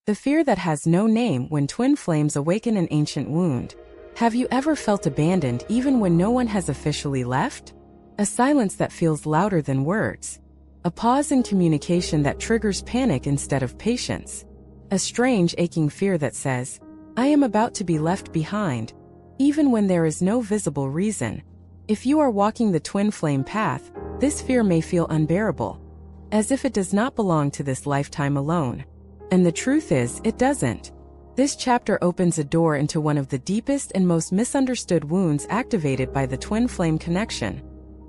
The fear that has no name when twin flames awaken an ancient wound. Have you ever felt abandoned even when no one has officially left? A silence that feels louder than words. A pause in communication that triggers panic instead of patience. A strange aching fear that says, I am about to be left behind, even when there is no visible reason. If you are walking the twin flame path, this fear may feel unbearable, as if it does not belong to this lifetime alone. And the truth is, it doesn't. This chapter opens a door into one of the deepest and most misunderstood wounds activated by the twin flame connection.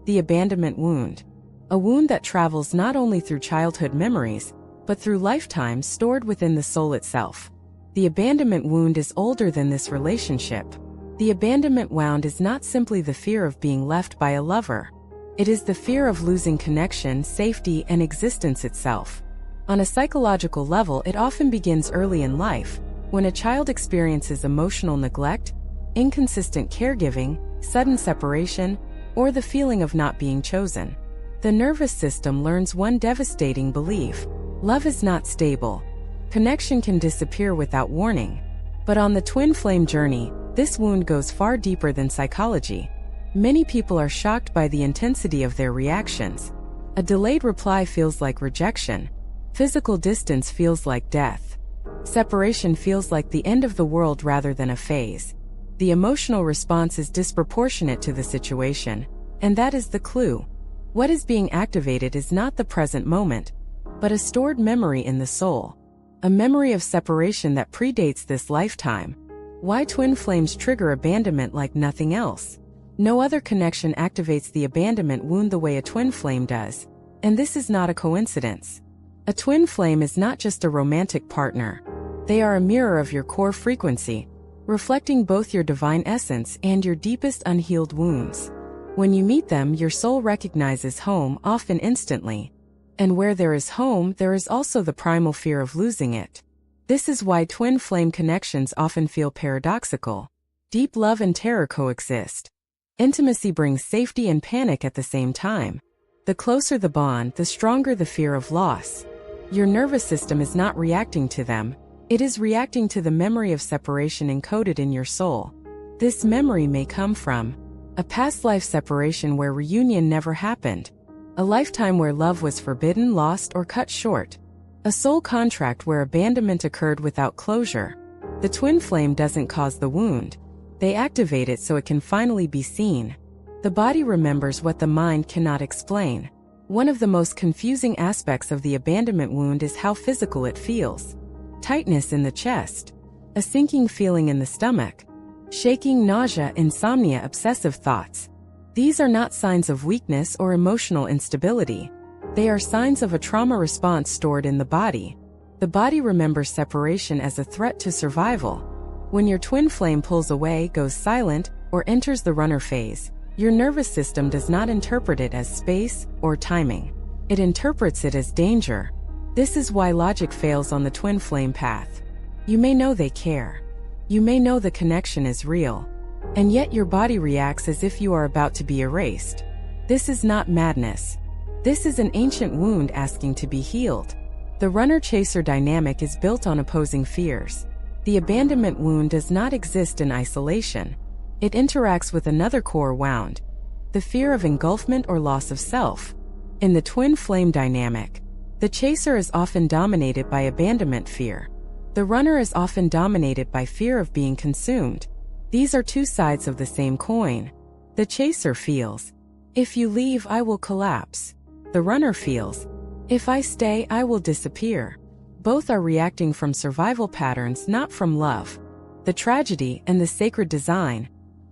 The abandonment wound. A wound that travels not only through childhood memories, but through lifetimes stored within the soul itself. The abandonment wound is older than this relationship. The abandonment wound is not simply the fear of being left by a lover. It is the fear of losing connection, safety, and existence itself. On a psychological level, it often begins early in life, when a child experiences emotional neglect, inconsistent caregiving, sudden separation, or the feeling of not being chosen. The nervous system learns one devastating belief: love is not stable. Connection can disappear without warning. But on the twin flame journey, this wound goes far deeper than psychology. Many people are shocked by the intensity of their reactions. A delayed reply feels like rejection. Physical distance feels like death. Separation feels like the end of the world rather than a phase. The emotional response is disproportionate to the situation, and that is the clue. What is being activated is not the present moment, but a stored memory in the soul. A memory of separation that predates this lifetime. Why twin flames trigger abandonment like nothing else? No other connection activates the abandonment wound the way a twin flame does, and this is not a coincidence. A twin flame is not just a romantic partner. They are a mirror of your core frequency, reflecting both your divine essence and your deepest unhealed wounds. When you meet them, your soul recognizes home, often instantly. And where there is home, there is also the primal fear of losing it. This is why twin flame connections often feel paradoxical. Deep love and terror coexist. Intimacy brings safety and panic at the same time. The closer the bond, the stronger the fear of loss. Your nervous system is not reacting to them. It is reacting to the memory of separation encoded in your soul. This memory may come from a past life separation where reunion never happened, a lifetime where love was forbidden, lost, or cut short, a soul contract where abandonment occurred without closure. The twin flame doesn't cause the wound. They activate it so it can finally be seen. The body remembers what the mind cannot explain. One of the most confusing aspects of the abandonment wound is how physical it feels. Tightness in the chest, a sinking feeling in the stomach, shaking, nausea, insomnia, obsessive thoughts. These are not signs of weakness or emotional instability. They are signs of a trauma response stored in the body. The body remembers separation as a threat to survival. When your twin flame pulls away, goes silent, or enters the runner phase, your nervous system does not interpret it as space or timing. It interprets it as danger. This is why logic fails on the twin flame path. You may know they care. You may know the connection is real. And yet your body reacts as if you are about to be erased. This is not madness. This is an ancient wound asking to be healed. The runner-chaser dynamic is built on opposing fears. The abandonment wound does not exist in isolation. It interacts with another core wound, the fear of engulfment or loss of self. In the twin flame dynamic, the chaser is often dominated by abandonment fear. The runner is often dominated by fear of being consumed. These are two sides of the same coin. The chaser feels, if you leave, I will collapse. The runner feels, if I stay, I will disappear. Both are reacting from survival patterns, not from love. The tragedy and the sacred design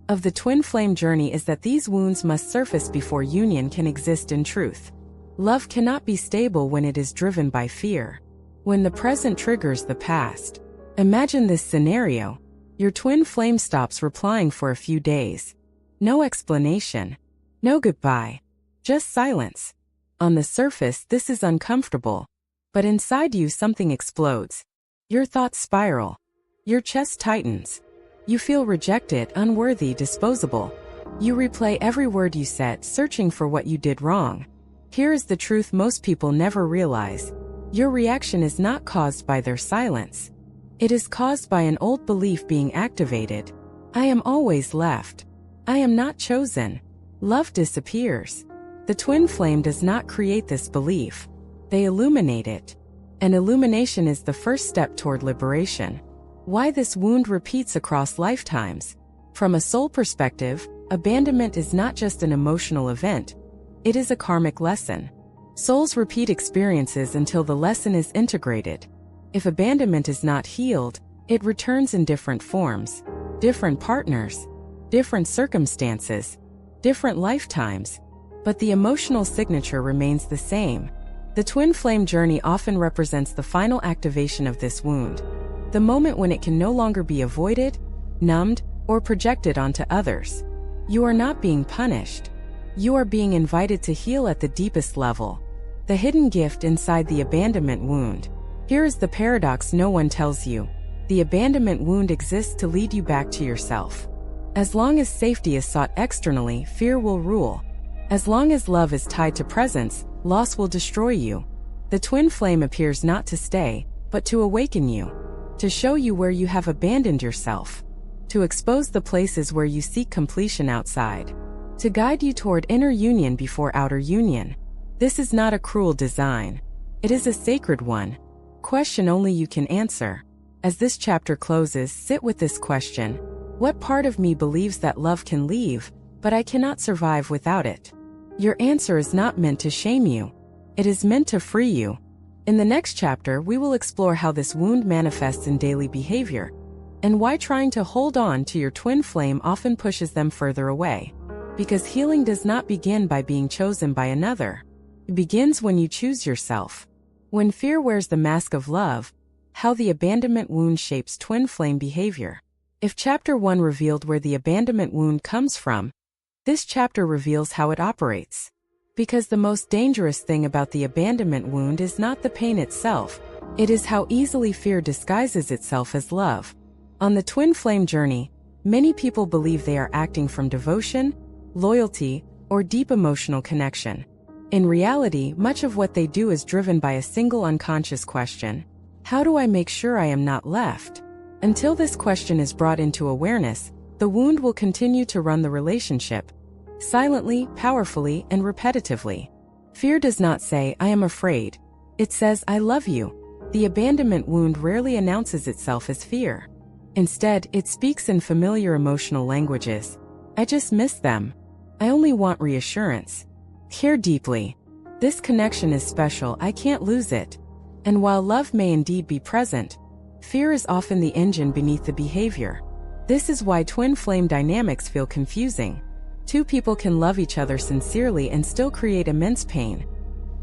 of the twin flame journey is that these wounds must surface before union can exist in truth. Love cannot be stable when it is driven by fear. When the present triggers the past. Imagine this scenario. Your twin flame stops replying for a few days. No explanation. No goodbye. Just silence. On the surface, this is uncomfortable. But inside you, something explodes. Your thoughts spiral. Your chest tightens. You feel rejected, unworthy, disposable. You replay every word you said, searching for what you did wrong. Here is the truth most people never realize. Your reaction is not caused by their silence. It is caused by an old belief being activated. I am always left. I am not chosen. Love disappears. The twin flame does not create this belief. They illuminate it. And illumination is the first step toward liberation. Why this wound repeats across lifetimes? From a soul perspective, abandonment is not just an emotional event. It is a karmic lesson. Souls repeat experiences until the lesson is integrated. If abandonment is not healed, it returns in different forms, different partners, different circumstances, different lifetimes. But the emotional signature remains the same. The twin flame journey often represents the final activation of this wound, the moment when it can no longer be avoided, numbed, or projected onto others. You are not being punished. You are being invited to heal at the deepest level. The hidden gift inside the abandonment wound. Here is the paradox no one tells you. The abandonment wound exists to lead you back to yourself. As long as safety is sought externally, fear will rule. As long as love is tied to presence, loss will destroy you. The twin flame appears not to stay, but to awaken you. To show you where you have abandoned yourself. To expose the places where you seek completion outside. To guide you toward inner union before outer union. This is not a cruel design. It is a sacred one. Question only you can answer. As this chapter closes, sit with this question. What part of me believes that love can leave, but I cannot survive without it? Your answer is not meant to shame you. It is meant to free you. In the next chapter, we will explore how this wound manifests in daily behavior, and why trying to hold on to your twin flame often pushes them further away. Because healing does not begin by being chosen by another. It begins when you choose yourself. When fear wears the mask of love, how the abandonment wound shapes twin flame behavior. If chapter 1 revealed where the abandonment wound comes from, this chapter reveals how it operates. Because the most dangerous thing about the abandonment wound is not the pain itself, it is how easily fear disguises itself as love. On the twin flame journey, many people believe they are acting from devotion, loyalty, or deep emotional connection. In reality, much of what they do is driven by a single unconscious question. How do I make sure I am not left? Until this question is brought into awareness, the wound will continue to run the relationship, silently, powerfully, and repetitively. Fear does not say, I am afraid. It says, I love you. The abandonment wound rarely announces itself as fear. Instead, it speaks in familiar emotional languages. I just miss them. I only want reassurance. Care deeply. This connection is special, I can't lose it. And while love may indeed be present, fear is often the engine beneath the behavior. This is why twin flame dynamics feel confusing. Two people can love each other sincerely and still create immense pain.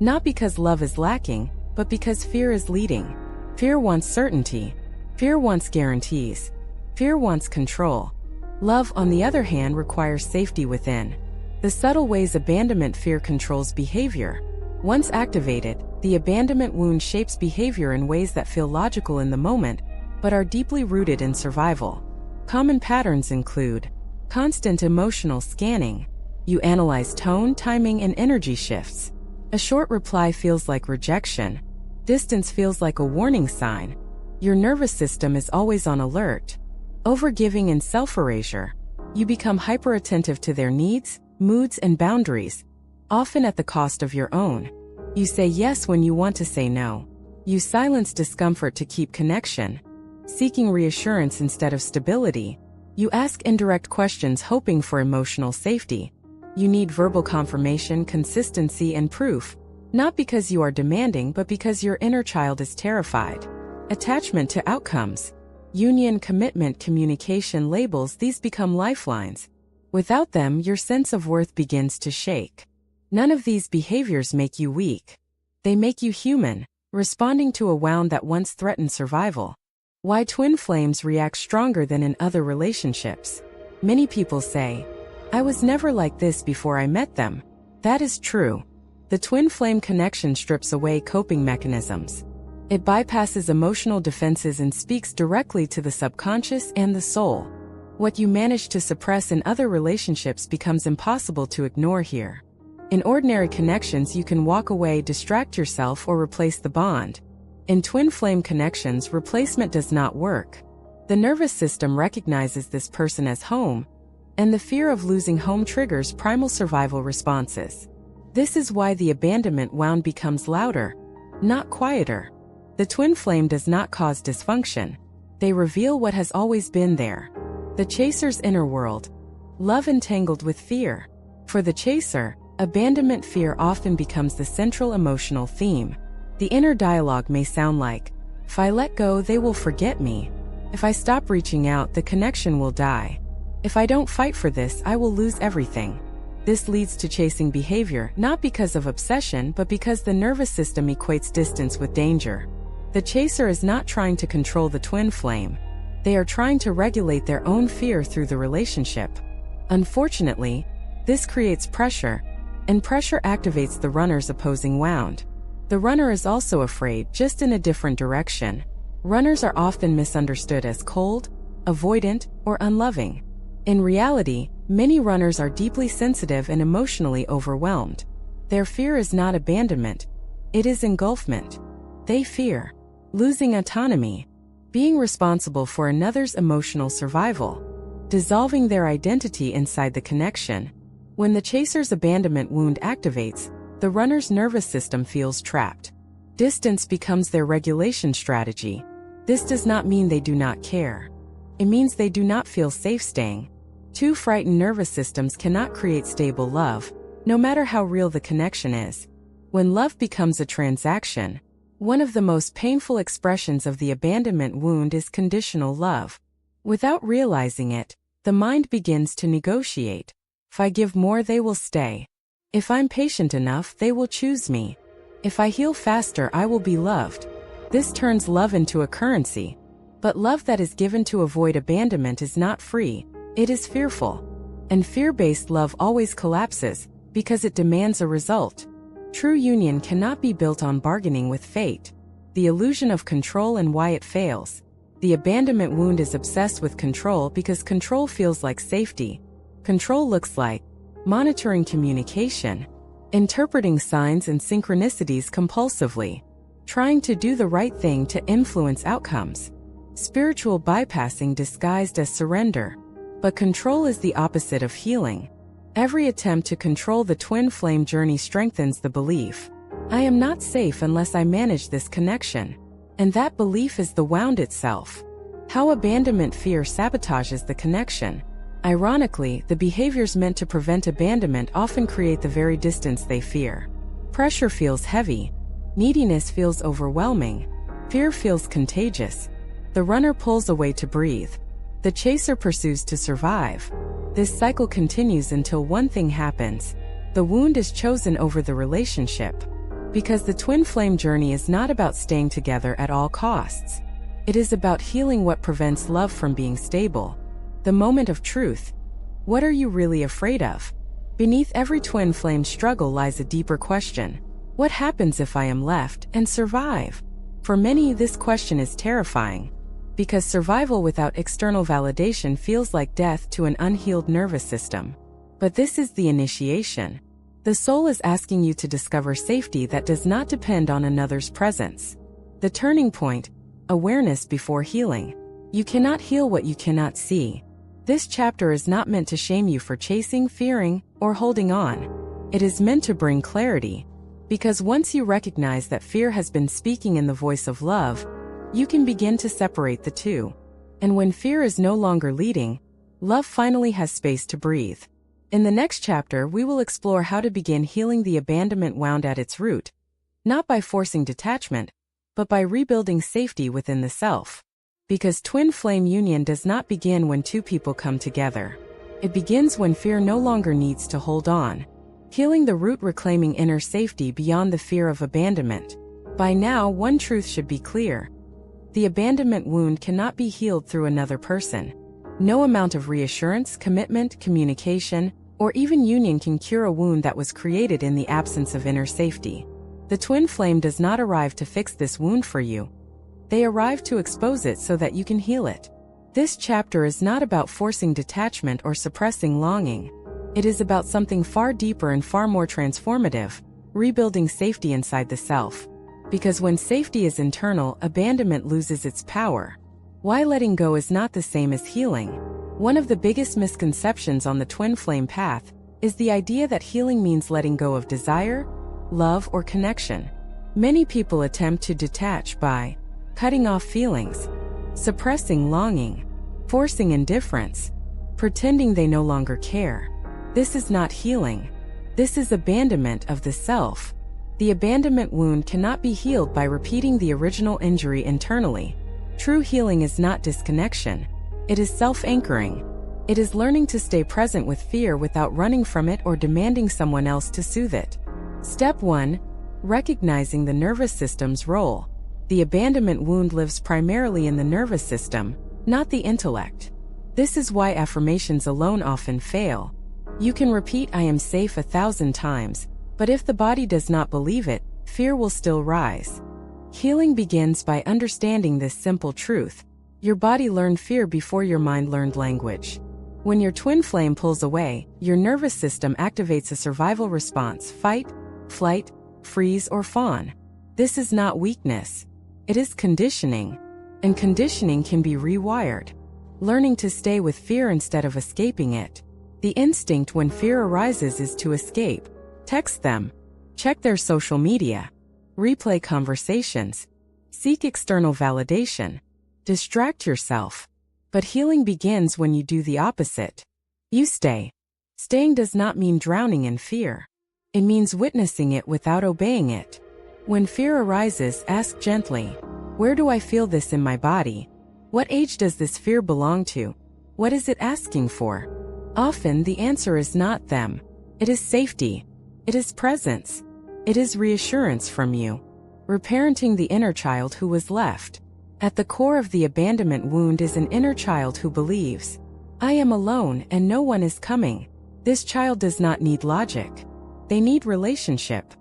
Not because love is lacking, but because fear is leading. Fear wants certainty. Fear wants guarantees. Fear wants control. Love, on the other hand, requires safety within. The subtle ways abandonment fear controls behavior. Once activated, the abandonment wound shapes behavior in ways that feel logical in the moment, but are deeply rooted in survival. Common patterns include constant emotional scanning. You analyze tone, timing, and energy shifts. A short reply feels like rejection. Distance feels like a warning sign. Your nervous system is always on alert. Overgiving and self-erasure. You become hyper-attentive to their needs, moods, and boundaries, often at the cost of your own. You say yes when you want to say no. You silence discomfort to keep connection, seeking reassurance instead of stability. You ask indirect questions hoping for emotional safety. You need verbal confirmation, consistency, and proof, not because you are demanding but because your inner child is terrified. Attachment to outcomes. Union, commitment, communication, labels, these become lifelines. Without them, your sense of worth begins to shake. None of these behaviors make you weak. They make you human, responding to a wound that once threatened survival. Why twin flames react stronger than in other relationships. Many people say, I was never like this before I met them. That is true. The twin flame connection strips away coping mechanisms. It bypasses emotional defenses and speaks directly to the subconscious and the soul. What you manage to suppress in other relationships becomes impossible to ignore here. In ordinary connections, you can walk away, distract yourself, or replace the bond. In twin flame connections, replacement does not work. The nervous system recognizes this person as home, and the fear of losing home triggers primal survival responses. This is why the abandonment wound becomes louder, not quieter. The twin flame does not cause dysfunction. They reveal what has always been there. The chaser's inner world. Love entangled with fear. For the chaser, abandonment fear often becomes the central emotional theme. The inner dialogue may sound like, if I let go, they will forget me. If I stop reaching out, the connection will die. If I don't fight for this, I will lose everything. This leads to chasing behavior, not because of obsession, but because the nervous system equates distance with danger. The chaser is not trying to control the twin flame. They are trying to regulate their own fear through the relationship. Unfortunately, this creates pressure, and pressure activates the runner's opposing wound. The runner is also afraid, just in a different direction. Runners are often misunderstood as cold, avoidant, or unloving. In reality, many runners are deeply sensitive and emotionally overwhelmed. Their fear is not abandonment, it is engulfment. They fear losing autonomy, being responsible for another's emotional survival, dissolving their identity inside the connection. When the chaser's abandonment wound activates, the runner's nervous system feels trapped. Distance becomes their regulation strategy. This does not mean they do not care. It means they do not feel safe staying. Two frightened nervous systems cannot create stable love, no matter how real the connection is. When love becomes a transaction, one of the most painful expressions of the abandonment wound is conditional love. Without realizing it, the mind begins to negotiate. If I give more, they will stay. If I'm patient enough, they will choose me. If I heal faster, I will be loved. This turns love into a currency. But love that is given to avoid abandonment is not free, it is fearful. And fear-based love always collapses, because it demands a result. True union cannot be built on bargaining with fate. The illusion of control and why it fails. The abandonment wound is obsessed with control because control feels like safety. Control looks like monitoring communication, interpreting signs and synchronicities compulsively, trying to do the right thing to influence outcomes. Spiritual bypassing disguised as surrender. But control is the opposite of healing. Every attempt to control the twin flame journey strengthens the belief, I am not safe unless I manage this connection. And that belief is the wound itself. How abandonment fear sabotages the connection. Ironically, the behaviors meant to prevent abandonment often create the very distance they fear. Pressure feels heavy. Neediness feels overwhelming. Fear feels contagious. The runner pulls away to breathe. The chaser pursues to survive. This cycle continues until one thing happens. The wound is chosen over the relationship. Because the twin flame journey is not about staying together at all costs. It is about healing what prevents love from being stable. The moment of truth. What are you really afraid of? Beneath every twin flame struggle lies a deeper question. What happens if I am left and survive? For many, this question is terrifying. Because survival without external validation feels like death to an unhealed nervous system. But this is the initiation. The soul is asking you to discover safety that does not depend on another's presence. The turning point, awareness before healing. You cannot heal what you cannot see. This chapter is not meant to shame you for chasing, fearing, or holding on. It is meant to bring clarity. Because once you recognize that fear has been speaking in the voice of love, you can begin to separate the two. And when fear is no longer leading, love finally has space to breathe. In the next chapter, we will explore how to begin healing the abandonment wound at its root. Not by forcing detachment, but by rebuilding safety within the self. Because twin flame union does not begin when two people come together. It begins when fear no longer needs to hold on. Healing the root, reclaiming inner safety beyond the fear of abandonment. By now, one truth should be clear. The abandonment wound cannot be healed through another person. No amount of reassurance, commitment, communication, or even union can cure a wound that was created in the absence of inner safety. The twin flame does not arrive to fix this wound for you. They arrive to expose it so that you can heal it. This chapter is not about forcing detachment or suppressing longing. It is about something far deeper and far more transformative, rebuilding safety inside the self. Because when safety is internal, abandonment loses its power. Why letting go is not the same as healing. One of the biggest misconceptions on the twin flame path is the idea that healing means letting go of desire, love, or connection. Many people attempt to detach by cutting off feelings, suppressing longing, forcing indifference, pretending they no longer care. This is not healing. This is abandonment of the self. The abandonment wound cannot be healed by repeating the original injury internally. True healing is not disconnection. It is self-anchoring. It is learning to stay present with fear without running from it or demanding someone else to soothe it. Step 1. Recognizing the nervous system's role. The abandonment wound lives primarily in the nervous system, not the intellect. This is why affirmations alone often fail. You can repeat "I am safe" 1,000 times, but if the body does not believe it, fear will still rise. Healing begins by understanding this simple truth. Your body learned fear before your mind learned language. When your twin flame pulls away, your nervous system activates a survival response: fight, flight, freeze, or fawn. This is not weakness. It is conditioning. And conditioning can be rewired. Learning to stay with fear instead of escaping it. The instinct when fear arises is to escape. Text them. Check their social media. Replay conversations. Seek external validation. Distract yourself. But healing begins when you do the opposite. You stay. Staying does not mean drowning in fear. It means witnessing it without obeying it. When fear arises, ask gently, "Where do I feel this in my body? What age does this fear belong to? What is it asking for?" Often the answer is not them. It is safety. It is presence. It is reassurance from you. Reparenting the inner child who was left. At the core of the abandonment wound is an inner child who believes, "I am alone and no one is coming." This child does not need logic. They need relationship.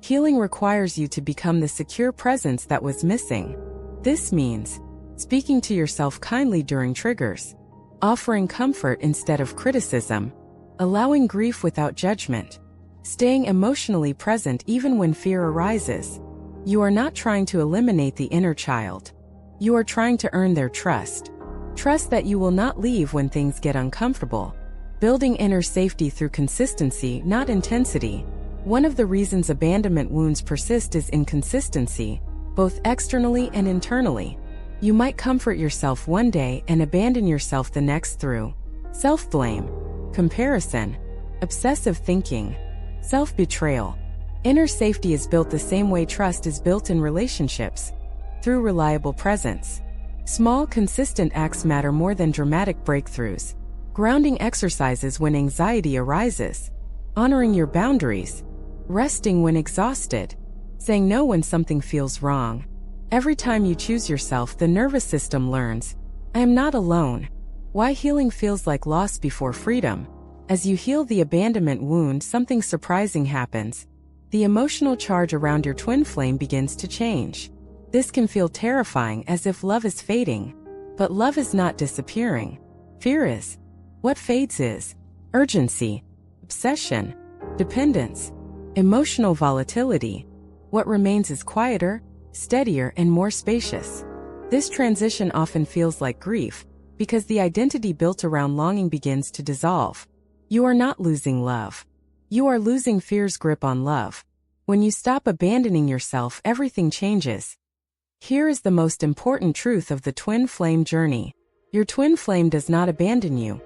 Healing requires you to become the secure presence that was missing. This means speaking to yourself kindly during triggers, offering comfort instead of criticism, allowing grief without judgment, staying emotionally present even when fear arises. You are not trying to eliminate the inner child. You are trying to earn their trust. Trust that you will not leave when things get uncomfortable. Building inner safety through consistency, not intensity. One of the reasons abandonment wounds persist is inconsistency, both externally and internally. You might comfort yourself one day and abandon yourself the next through self-blame, comparison, obsessive thinking, self-betrayal. Inner safety is built the same way trust is built in relationships, through reliable presence. Small, consistent acts matter more than dramatic breakthroughs. Grounding exercises when anxiety arises, honoring your boundaries, resting when exhausted, saying no when something feels wrong. Every time you choose yourself, the nervous system learns, "I am not alone." Why healing feels like loss before freedom. As you heal the abandonment wound, something surprising happens. The emotional charge around your twin flame begins to change. This can feel terrifying, as if love is fading. But love is not disappearing. Fear is. What fades is urgency, obsession, dependence, emotional volatility. What remains is quieter, steadier, and more spacious. This transition often feels like grief, because the identity built around longing begins to dissolve. You are not losing love. You are losing fear's grip on love. When you stop abandoning yourself, everything changes. Here is the most important truth of the twin flame journey. Your twin flame does not abandon you.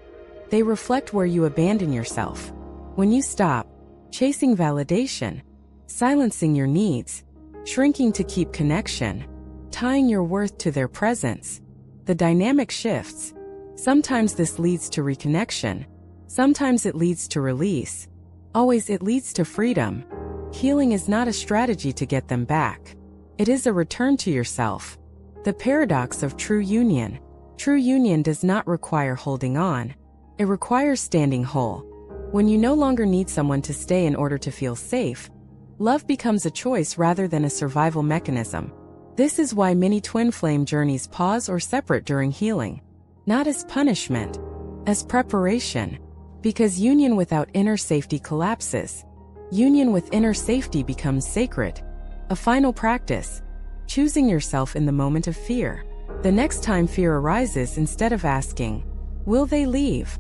They reflect where you abandon yourself. When you stop chasing validation, silencing your needs, shrinking to keep connection, tying your worth to their presence, the dynamic shifts. Sometimes this leads to reconnection. Sometimes it leads to release. Always it leads to freedom. Healing is not a strategy to get them back. It is a return to yourself. The paradox of true union. True union does not require holding on. It requires standing whole. When you no longer need someone to stay in order to feel safe, love becomes a choice rather than a survival mechanism. This is why many twin flame journeys pause or separate during healing. Not as punishment, as preparation. Because union without inner safety collapses. Union with inner safety becomes sacred. A final practice. Choosing yourself in the moment of fear. The next time fear arises, instead of asking, "Will they leave?"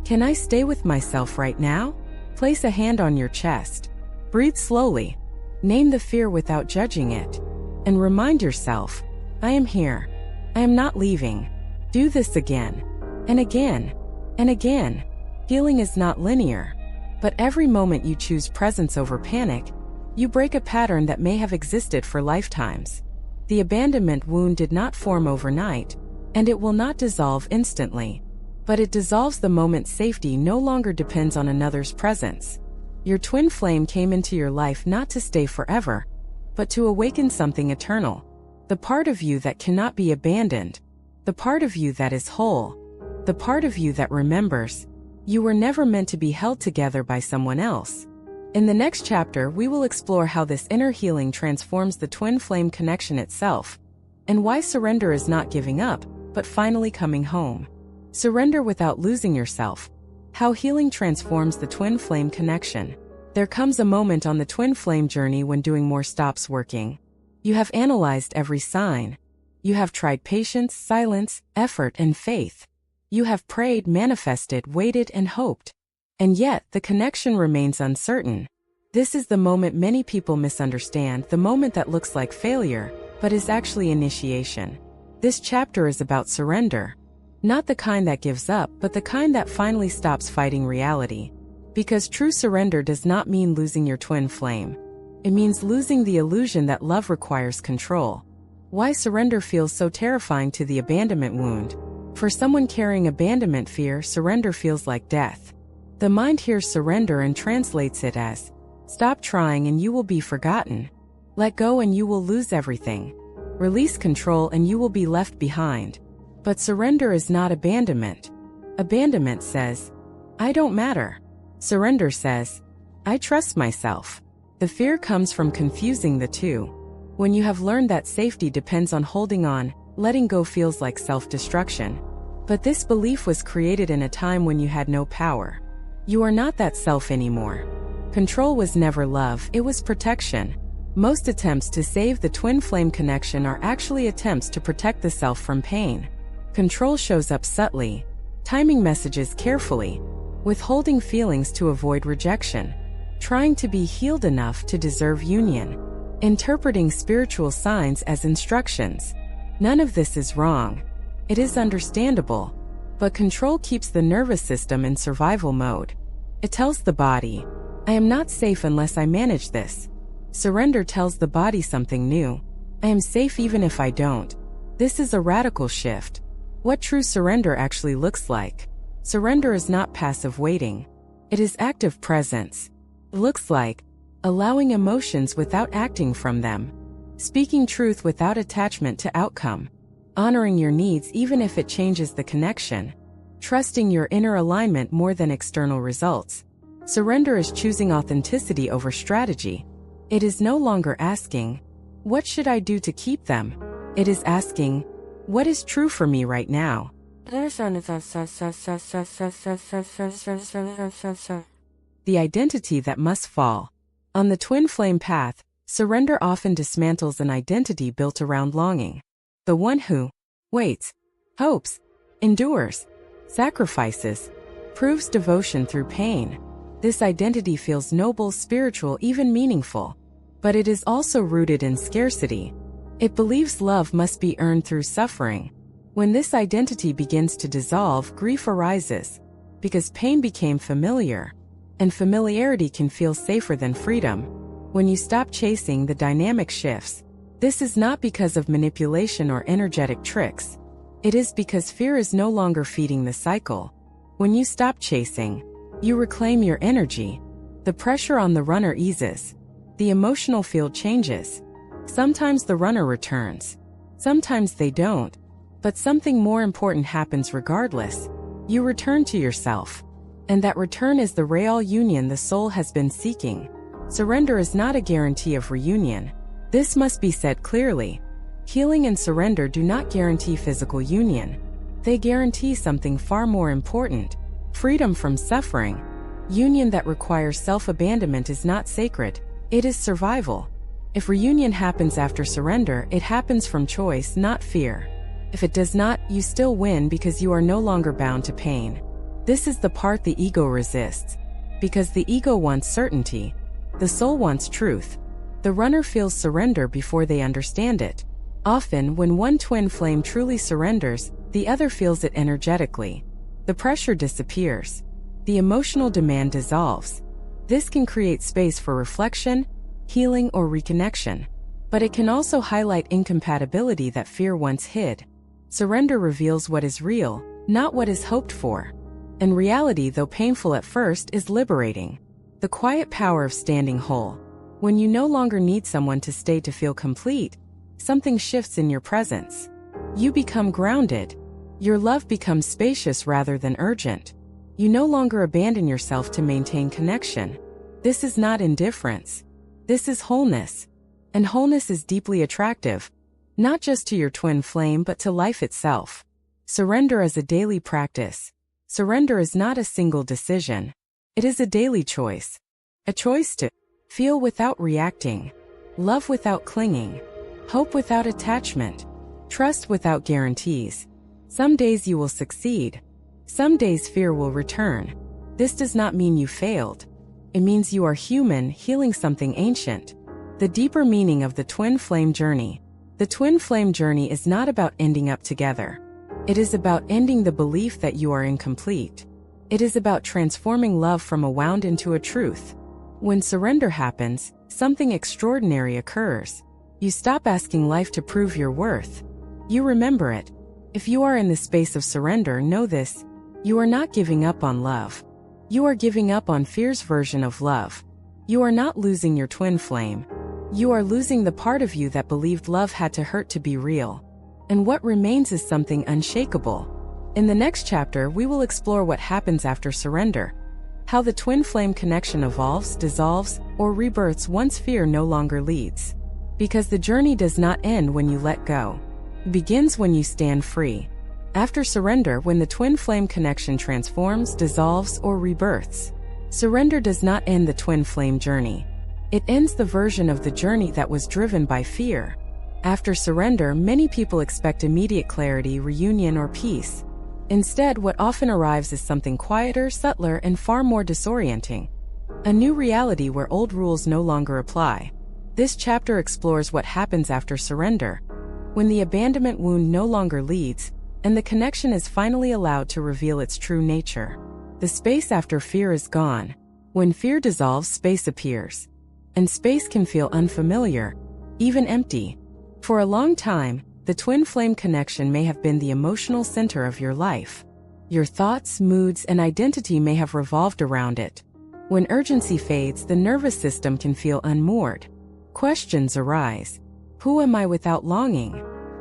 "Can I stay with myself right now?" Place a hand on your chest. Breathe slowly. Name the fear without judging it. And remind yourself, "I am here. I am not leaving." Do this again, and again, and again. Healing is not linear, but every moment you choose presence over panic, you break a pattern that may have existed for lifetimes. The abandonment wound did not form overnight, and it will not dissolve instantly. But it dissolves the moment safety no longer depends on another's presence. Your twin flame came into your life not to stay forever, but to awaken something eternal. The part of you that cannot be abandoned. The part of you that is whole. The part of you that remembers. You were never meant to be held together by someone else. In the next chapter, we will explore how this inner healing transforms the twin flame connection itself, and why surrender is not giving up, but finally coming home. Surrender without losing yourself. How healing transforms the twin flame connection. There comes a moment on the twin flame journey when doing more stops working. You have analyzed every sign. You have tried patience, silence, effort, and faith. You have prayed, manifested, waited, and hoped. And yet, the connection remains uncertain. This is the moment many people misunderstand, the moment that looks like failure, but is actually initiation. This chapter is about surrender. Not the kind that gives up, but the kind that finally stops fighting reality. Because true surrender does not mean losing your twin flame. It means losing the illusion that love requires control. Why surrender feels so terrifying to the abandonment wound. For someone carrying abandonment fear, surrender feels like death. The mind hears surrender and translates it as, "Stop trying and you will be forgotten. Let go and you will lose everything. Release control and you will be left behind." But surrender is not abandonment. Abandonment says, "I don't matter." Surrender says, "I trust myself." The fear comes from confusing the two. When you have learned that safety depends on holding on, letting go feels like self-destruction. But this belief was created in a time when you had no power. You are not that self anymore. Control was never love, it was protection. Most attempts to save the twin flame connection are actually attempts to protect the self from pain. Control shows up subtly, timing messages carefully, withholding feelings to avoid rejection, trying to be healed enough to deserve union, interpreting spiritual signs as instructions. None of this is wrong. It is understandable. But control keeps the nervous system in survival mode. It tells the body, "I am not safe unless I manage this." Surrender tells the body something new. "I am safe even if I don't." This is a radical shift. What true surrender actually looks like. Surrender is not passive waiting. It is active presence. It looks like allowing emotions without acting from them, speaking truth without attachment to outcome, honoring your needs even if it changes the connection, trusting your inner alignment more than external results. Surrender is choosing authenticity over strategy. It is no longer asking, "What should I do to keep them?" It is asking, "What is true for me right now?" The identity that must fall. On the twin flame path, surrender often dismantles an identity built around longing. The one who waits, hopes, endures, sacrifices, proves devotion through pain. This identity feels noble, spiritual, even meaningful. But it is also rooted in scarcity. It believes love must be earned through suffering. When this identity begins to dissolve, grief arises. Because pain became familiar. And familiarity can feel safer than freedom. When you stop chasing, the dynamic shifts. This is not because of manipulation or energetic tricks. It is because fear is no longer feeding the cycle. When you stop chasing, you reclaim your energy. The pressure on the runner eases. The emotional field changes. Sometimes the runner returns. Sometimes they don't. But something more important happens regardless. You return to yourself. And that return is the real union the soul has been seeking. Surrender is not a guarantee of reunion. This must be said clearly. Healing and surrender do not guarantee physical union. They guarantee something far more important. freedom from suffering. Union that requires self-abandonment is not sacred, it is survival. If reunion happens after surrender, it happens from choice, not fear. If it does not, you still win because you are no longer bound to pain. This is the part the ego resists. Because the ego wants certainty, the soul wants truth. The runner feels surrender before they understand it. Often, when one twin flame truly surrenders, the other feels it energetically. The pressure disappears. The emotional demand dissolves. This can create space for reflection, healing, or reconnection. But it can also highlight incompatibility that fear once hid. Surrender reveals what is real, not what is hoped for. And reality, though painful at first, is liberating. The quiet power of standing whole. When you no longer need someone to stay to feel complete, something shifts in your presence. You become grounded. Your love becomes spacious rather than urgent. You no longer abandon yourself to maintain connection. This is not indifference. This is wholeness. And wholeness is deeply attractive, not just to your twin flame but to life itself. Surrender is a daily practice. Surrender is not a single decision. It is a daily choice. A choice to feel without reacting, love without clinging, hope without attachment, trust without guarantees. Some days you will succeed. Some days fear will return. This does not mean you failed. It means you are human, healing something ancient. The deeper meaning of the twin flame journey. The twin flame journey is not about ending up together. It is about ending the belief that you are incomplete. It is about transforming love from a wound into a truth. When surrender happens, something extraordinary occurs. You stop asking life to prove your worth. You remember it. If you are in the space of surrender, know this: you are not giving up on love. You are giving up on fear's version of love. You are not losing your twin flame. You are losing the part of you that believed love had to hurt to be real. And what remains is something unshakable. In the next chapter, we will explore what happens after surrender. How the twin flame connection evolves, dissolves, or rebirths once fear no longer leads. Because the journey does not end when you let go. It begins when you stand free. After surrender, when the twin flame connection transforms, dissolves, or rebirths. Surrender does not end the twin flame journey. It ends the version of the journey that was driven by fear. After surrender, many people expect immediate clarity, reunion, or peace. Instead, what often arrives is something quieter, subtler, and far more disorienting. A new reality where old rules no longer apply. This chapter explores what happens after surrender. When the abandonment wound no longer leads, and the connection is finally allowed to reveal its true nature. The space after fear is gone. When fear dissolves, space appears. And space can feel unfamiliar, even empty. For a long time, the twin flame connection may have been the emotional center of your life. Your thoughts, moods, and identity may have revolved around it. When urgency fades, the nervous system can feel unmoored. Questions arise. Who am I without longing?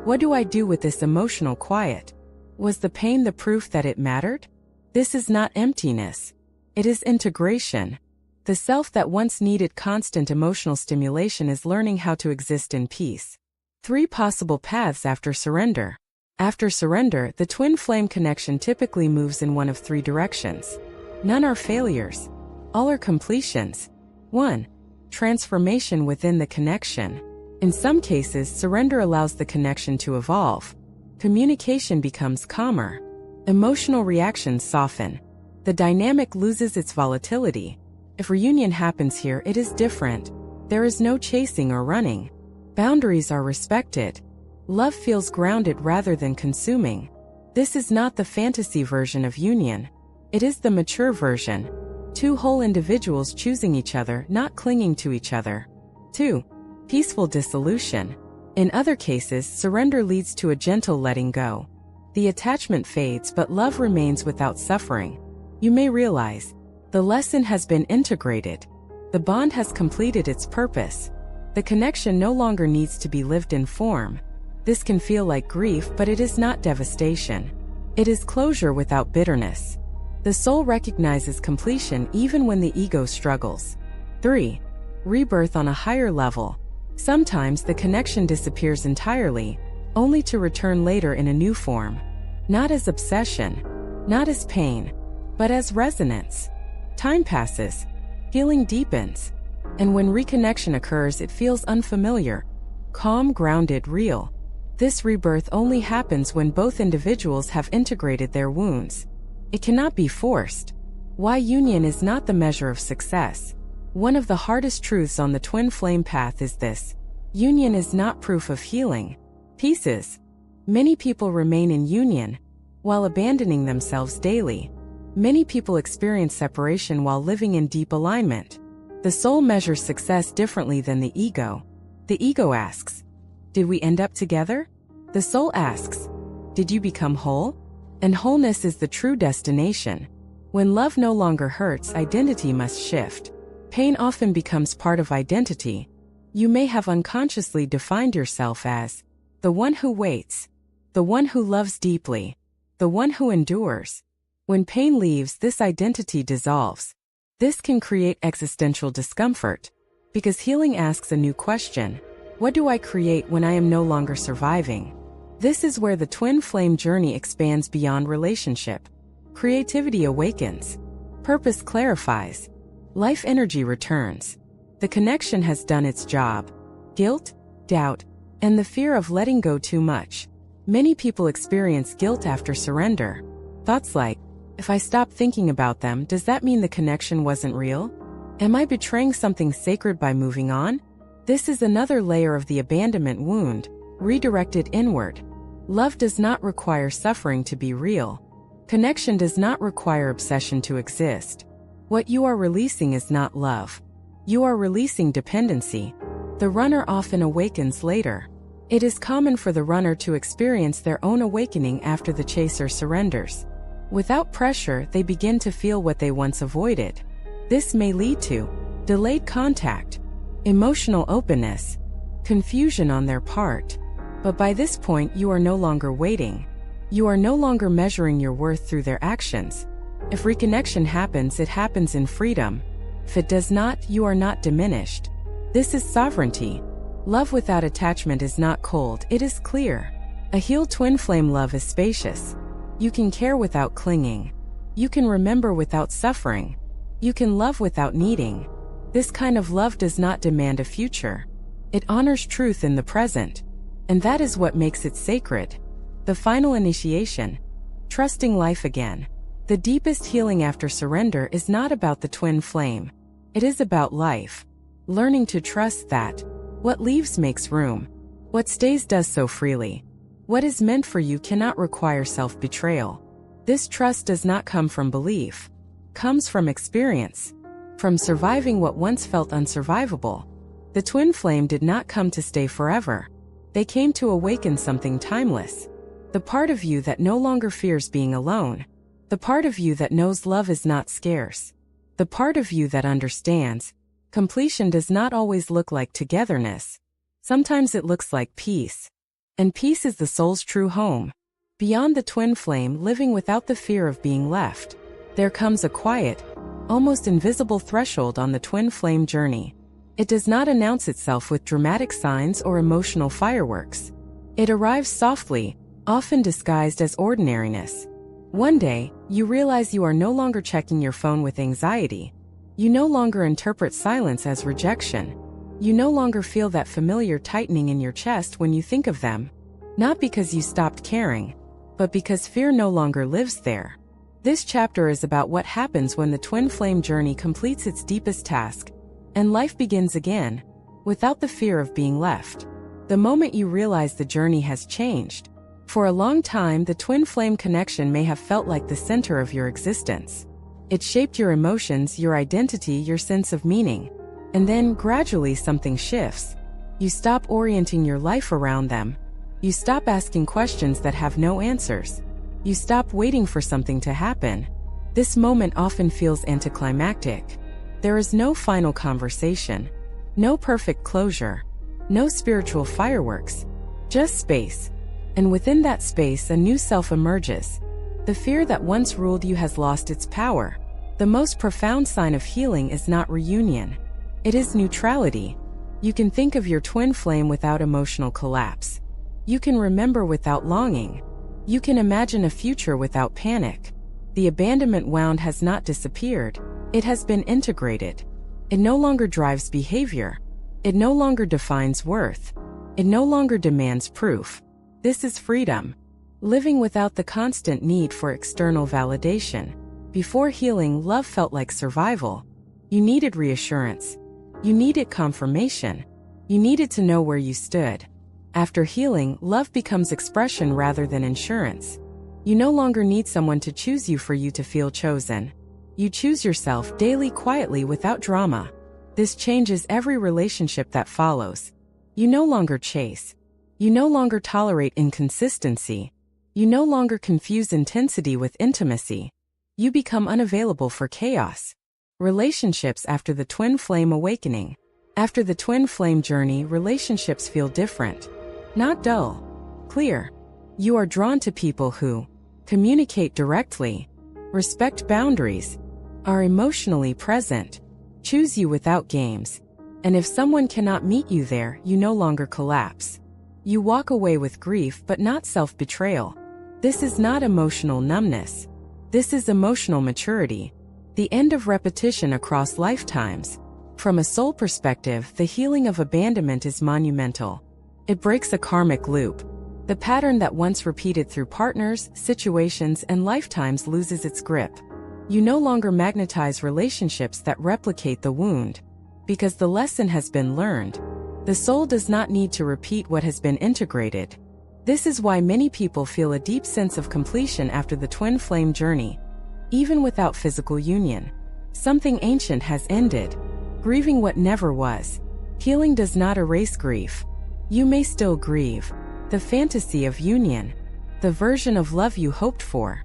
What do I do with this emotional quiet? Was the pain the proof that it mattered? This is not emptiness. It is integration. The self that once needed constant emotional stimulation is learning how to exist in peace. 3 possible paths after surrender. After surrender, the twin flame connection typically moves in one of 3 directions. None are failures. All are completions. 1. Transformation within the connection. In some cases, surrender allows the connection to evolve. Communication becomes calmer. Emotional reactions soften. The dynamic loses its volatility. If reunion happens here, it is different. There is no chasing or running. Boundaries are respected. Love feels grounded rather than consuming. This is not the fantasy version of union. It is the mature version. 2 whole individuals choosing each other, not clinging to each other. 2. Peaceful dissolution. In other cases, surrender leads to a gentle letting go. The attachment fades, but love remains without suffering. You may realize, the lesson has been integrated. The bond has completed its purpose. The connection no longer needs to be lived in form. This can feel like grief, but it is not devastation. It is closure without bitterness. The soul recognizes completion even when the ego struggles. 3. Rebirth on a higher level. Sometimes the connection disappears entirely, only to return later in a new form. Not as obsession, not as pain, but as resonance. Time passes, healing deepens, and when reconnection occurs, it feels unfamiliar, calm, grounded, real. This rebirth only happens when both individuals have integrated their wounds. It cannot be forced. Why union is not the measure of success. One of the hardest truths on the twin flame path is this: union is not proof of healing. Peace is. Many people remain in union while abandoning themselves daily. Many people experience separation while living in deep alignment. The soul measures success differently than the ego. The ego asks, "Did we end up together?" The soul asks, "Did you become whole?" And wholeness is the true destination. When love no longer hurts, identity must shift. Pain often becomes part of identity. You may have unconsciously defined yourself as the one who waits, the one who loves deeply, the one who endures. When pain leaves, this identity dissolves. This can create existential discomfort, because healing asks a new question: what do I create when I am no longer surviving? This is where the twin flame journey expands beyond relationship. Creativity awakens. Purpose clarifies. Life energy returns. The connection has done its job. Guilt, doubt, and the fear of letting go too much. Many people experience guilt after surrender. Thoughts like, if I stop thinking about them, does that mean the connection wasn't real? Am I betraying something sacred by moving on? This is another layer of the abandonment wound, redirected inward. Love does not require suffering to be real. Connection does not require obsession to exist. What you are releasing is not love. You are releasing dependency. The runner often awakens later. It is common for the runner to experience their own awakening after the chaser surrenders. Without pressure, they begin to feel what they once avoided. This may lead to delayed contact, emotional openness, confusion on their part. But by this point, you are no longer waiting. You are no longer measuring your worth through their actions. If reconnection happens, it happens in freedom. If it does not, you are not diminished. This is sovereignty. Love without attachment is not cold, it is clear. A healed twin flame love is spacious. You can care without clinging. You can remember without suffering. You can love without needing. This kind of love does not demand a future. It honors truth in the present. And that is what makes it sacred. The final initiation. Trusting life again. The deepest healing after surrender is not about the twin flame. It is about life. Learning to trust that what leaves makes room. What stays does so freely. What is meant for you cannot require self-betrayal. This trust does not come from belief. Comes from experience. From surviving what once felt unsurvivable. The twin flame did not come to stay forever. They came to awaken something timeless. The part of you that no longer fears being alone. The part of you that knows love is not scarce. The part of you that understands completion does not always look like togetherness. Sometimes it looks like peace. And peace is the soul's true home. Beyond the twin flame, living without the fear of being left, there comes a quiet, almost invisible threshold on the twin flame journey. It does not announce itself with dramatic signs or emotional fireworks. It arrives softly, often disguised as ordinariness. One day, you realize you are no longer checking your phone with anxiety. You no longer interpret silence as rejection. You no longer feel that familiar tightening in your chest when you think of them. Not because you stopped caring, but because fear no longer lives there. This chapter is about what happens when the twin flame journey completes its deepest task, and life begins again, without the fear of being left. The moment you realize the journey has changed. For a long time, the twin flame connection may have felt like the center of your existence. It shaped your emotions, your identity, your sense of meaning. And then, gradually, something shifts. You stop orienting your life around them. You stop asking questions that have no answers. You stop waiting for something to happen. This moment often feels anticlimactic. There is no final conversation, no perfect closure, no spiritual fireworks, just space. And within that space, a new self emerges. The fear that once ruled you has lost its power. The most profound sign of healing is not reunion. It is neutrality. You can think of your twin flame without emotional collapse. You can remember without longing. You can imagine a future without panic. The abandonment wound has not disappeared. It has been integrated. It no longer drives behavior. It no longer defines worth. It no longer demands proof. This is freedom. Living without the constant need for external validation. Before healing, love felt like survival. You needed reassurance. You needed confirmation. You needed to know where you stood. After healing, love becomes expression rather than insurance. You no longer need someone to choose you for you to feel chosen. You choose yourself daily quietly without drama. This changes every relationship that follows. You no longer chase. You no longer tolerate inconsistency. You no longer confuse intensity with intimacy. You become unavailable for chaos. Relationships after the twin flame awakening. After the twin flame journey, relationships feel different. Not dull. Clear. You are drawn to people who communicate directly, respect boundaries, are emotionally present, choose you without games. And if someone cannot meet you there, you no longer collapse. You walk away with grief but not self-betrayal. This is not emotional numbness. This is emotional maturity. The end of repetition across lifetimes. From a soul perspective, the healing of abandonment is monumental. It breaks a karmic loop. The pattern that once repeated through partners, situations, and lifetimes loses its grip. You no longer magnetize relationships that replicate the wound. Because the lesson has been learned. The soul does not need to repeat what has been integrated. This is why many people feel a deep sense of completion after the twin flame journey. Even without physical union. Something ancient has ended. Grieving what never was. Healing does not erase grief. You may still grieve. The fantasy of union. The version of love you hoped for.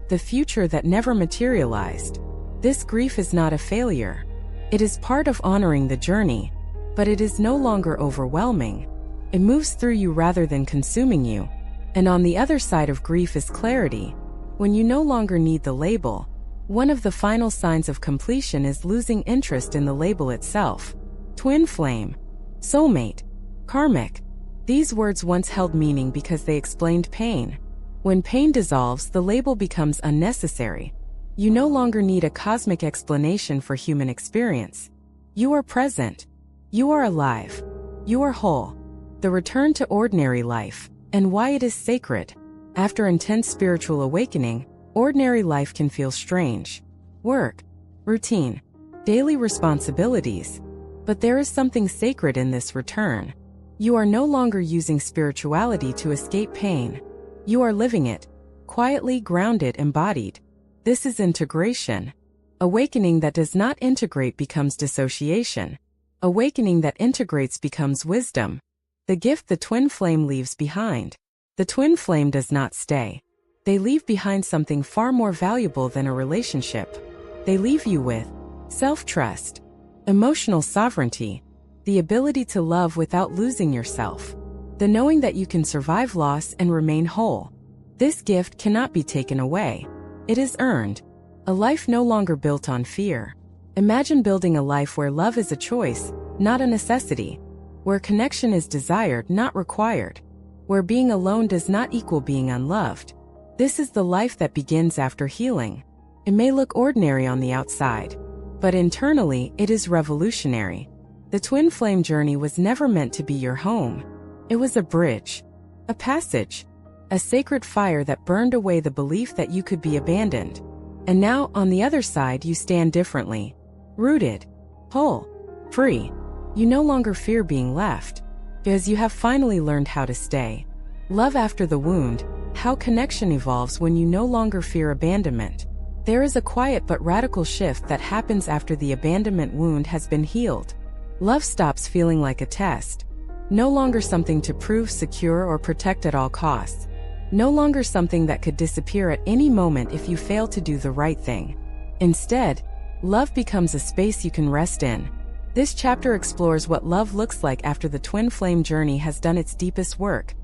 The future that never materialized. This grief is not a failure. It is part of honoring the journey. But it is no longer overwhelming. It moves through you rather than consuming you. And on the other side of grief is clarity. When you no longer need the label. One of the final signs of completion is losing interest in the label itself. Twin flame. Soulmate. Karmic. These words once held meaning because they explained pain. When pain dissolves, the label becomes unnecessary. You no longer need a cosmic explanation for human experience. You are present. You are alive. You are whole. The return to ordinary life, and why it is sacred. After intense spiritual awakening, ordinary life can feel strange. Work, routine, daily responsibilities. But there is something sacred in this return. You are no longer using spirituality to escape pain. You are living it, quietly, grounded, embodied. This is integration. Awakening that does not integrate becomes dissociation. Awakening that integrates becomes wisdom. The gift the twin flame leaves behind. The twin flame does not stay. They leave behind something far more valuable than a relationship. They leave you with self-trust, emotional sovereignty, the ability to love without losing yourself, the knowing that you can survive loss and remain whole. This gift cannot be taken away. It is earned. A life no longer built on fear. Imagine building a life where love is a choice, not a necessity. Where connection is desired, not required. Where being alone does not equal being unloved. This is the life that begins after healing. It may look ordinary on the outside, but internally, it is revolutionary. The twin flame journey was never meant to be your home. It was a bridge, a passage, a sacred fire that burned away the belief that you could be abandoned. And now, on the other side, you stand differently. Rooted, whole, free. You no longer fear being left, because you have finally learned how to stay. Love after the wound, how connection evolves when you no longer fear abandonment. There is a quiet but radical shift that happens after the abandonment wound has been healed. Love stops feeling like a test. No longer something to prove, secure, or protect at all costs. No longer something that could disappear at any moment if you fail to do the right thing. Instead, love becomes a space you can rest in. This chapter explores what love looks like after the twin flame journey has done its deepest work.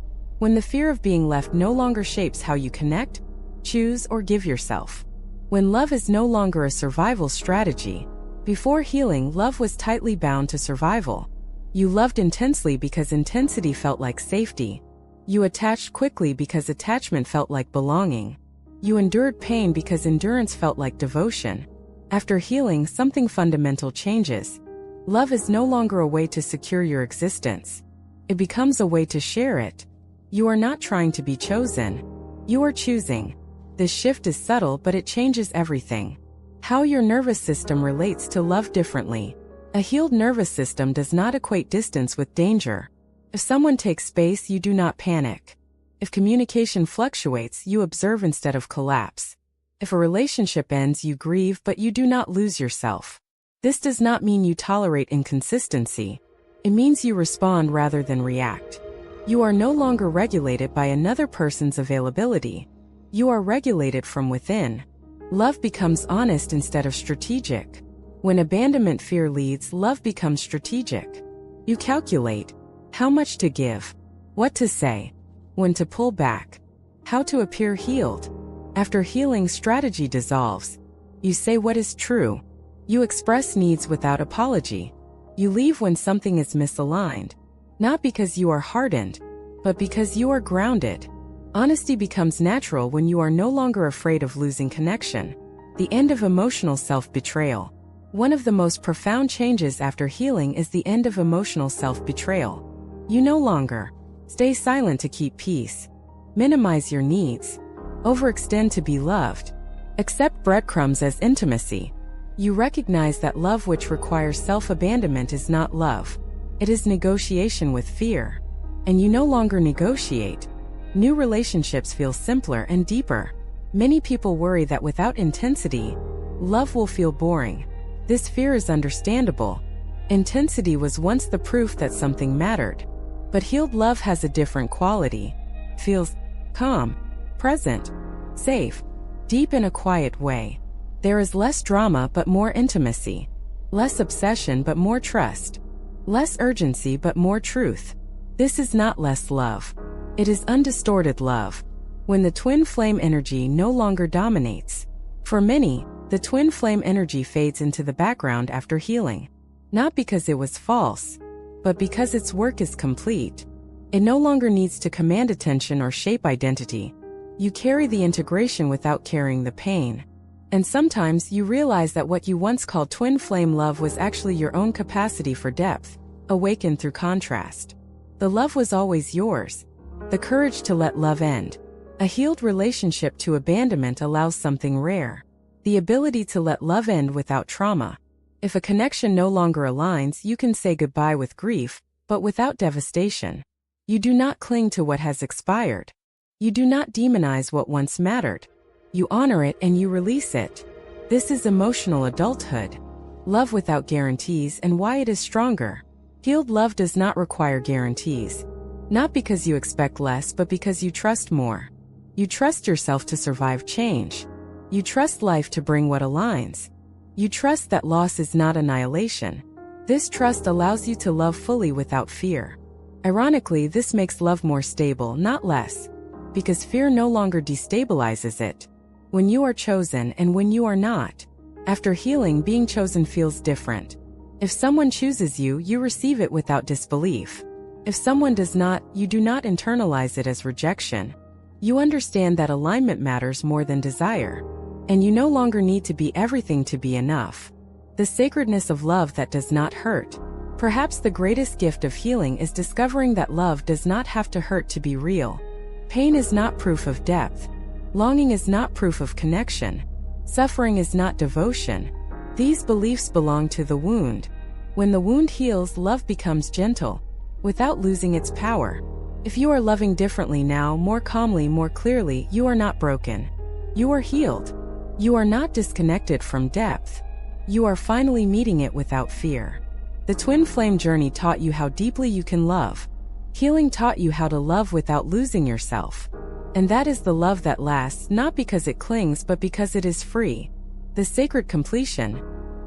When the fear of being left no longer shapes how you connect, choose, or give yourself. When love is no longer a survival strategy. Before healing, love was tightly bound to survival. You loved intensely because intensity felt like safety. You attached quickly because attachment felt like belonging. You endured pain because endurance felt like devotion. After healing, something fundamental changes. Love is no longer a way to secure your existence. It becomes a way to share it. You are not trying to be chosen. You are choosing. This shift is subtle, but it changes everything. How your nervous system relates to love differently. A healed nervous system does not equate distance with danger. If someone takes space, you do not panic. If communication fluctuates, you observe instead of collapse. If a relationship ends, you grieve, but you do not lose yourself. This does not mean you tolerate inconsistency. It means you respond rather than react. You are no longer regulated by another person's availability. You are regulated from within. Love becomes honest instead of strategic. When abandonment fear leads, love becomes strategic. You calculate how much to give, what to say, when to pull back, how to appear healed. After healing, strategy dissolves. You say what is true. You express needs without apology. You leave when something is misaligned. Not because you are hardened, but because you are grounded. Honesty becomes natural when you are no longer afraid of losing connection. The end of emotional self-betrayal. One of the most profound changes after healing is the end of emotional self-betrayal. You no longer stay silent to keep peace, minimize your needs, overextend to be loved, accept breadcrumbs as intimacy. You recognize that love which requires self-abandonment is not love. It is negotiation with fear. And you no longer negotiate. New relationships feel simpler and deeper. Many people worry that without intensity, love will feel boring. This fear is understandable. Intensity was once the proof that something mattered. But healed love has a different quality. Feels calm, present, safe, deep in a quiet way. There is less drama but more intimacy. Less obsession but more trust. Less urgency but more truth. This is not less love. It is undistorted love. When the twin flame energy no longer dominates. For many, the twin flame energy fades into the background after healing. Not because it was false, but because its work is complete. It no longer needs to command attention or shape identity. You carry the integration without carrying the pain. And sometimes you realize that what you once called twin flame love was actually your own capacity for depth, awakened through contrast. The love was always yours. The courage to let love end. A healed relationship to abandonment allows something rare. The ability to let love end without trauma. If a connection no longer aligns, you can say goodbye with grief, but without devastation. You do not cling to what has expired. You do not demonize what once mattered. You honor it and you release it. This is emotional adulthood. Love without guarantees and why it is stronger. Healed love does not require guarantees. Not because you expect less, but because you trust more. You trust yourself to survive change. You trust life to bring what aligns. You trust that loss is not annihilation. This trust allows you to love fully without fear. Ironically, this makes love more stable, not less, because fear no longer destabilizes it. When you are chosen and when you are not. After healing, being chosen feels different. If someone chooses you, you receive it without disbelief. If someone does not, you do not internalize it as rejection. You understand that alignment matters more than desire. And you no longer need to be everything to be enough. The sacredness of love that does not hurt. Perhaps the greatest gift of healing is discovering that love does not have to hurt to be real. Pain is not proof of depth. Longing is not proof of connection. Suffering is not devotion. These beliefs belong to the wound. When the wound heals, love becomes gentle, without losing its power. If you are loving differently now, more calmly, more clearly, you are not broken. You are healed. You are not disconnected from depth. You are finally meeting it without fear. The twin flame journey taught you how deeply you can love. Healing taught you how to love without losing yourself. And that is the love that lasts, not because it clings, but because it is free. The sacred completion.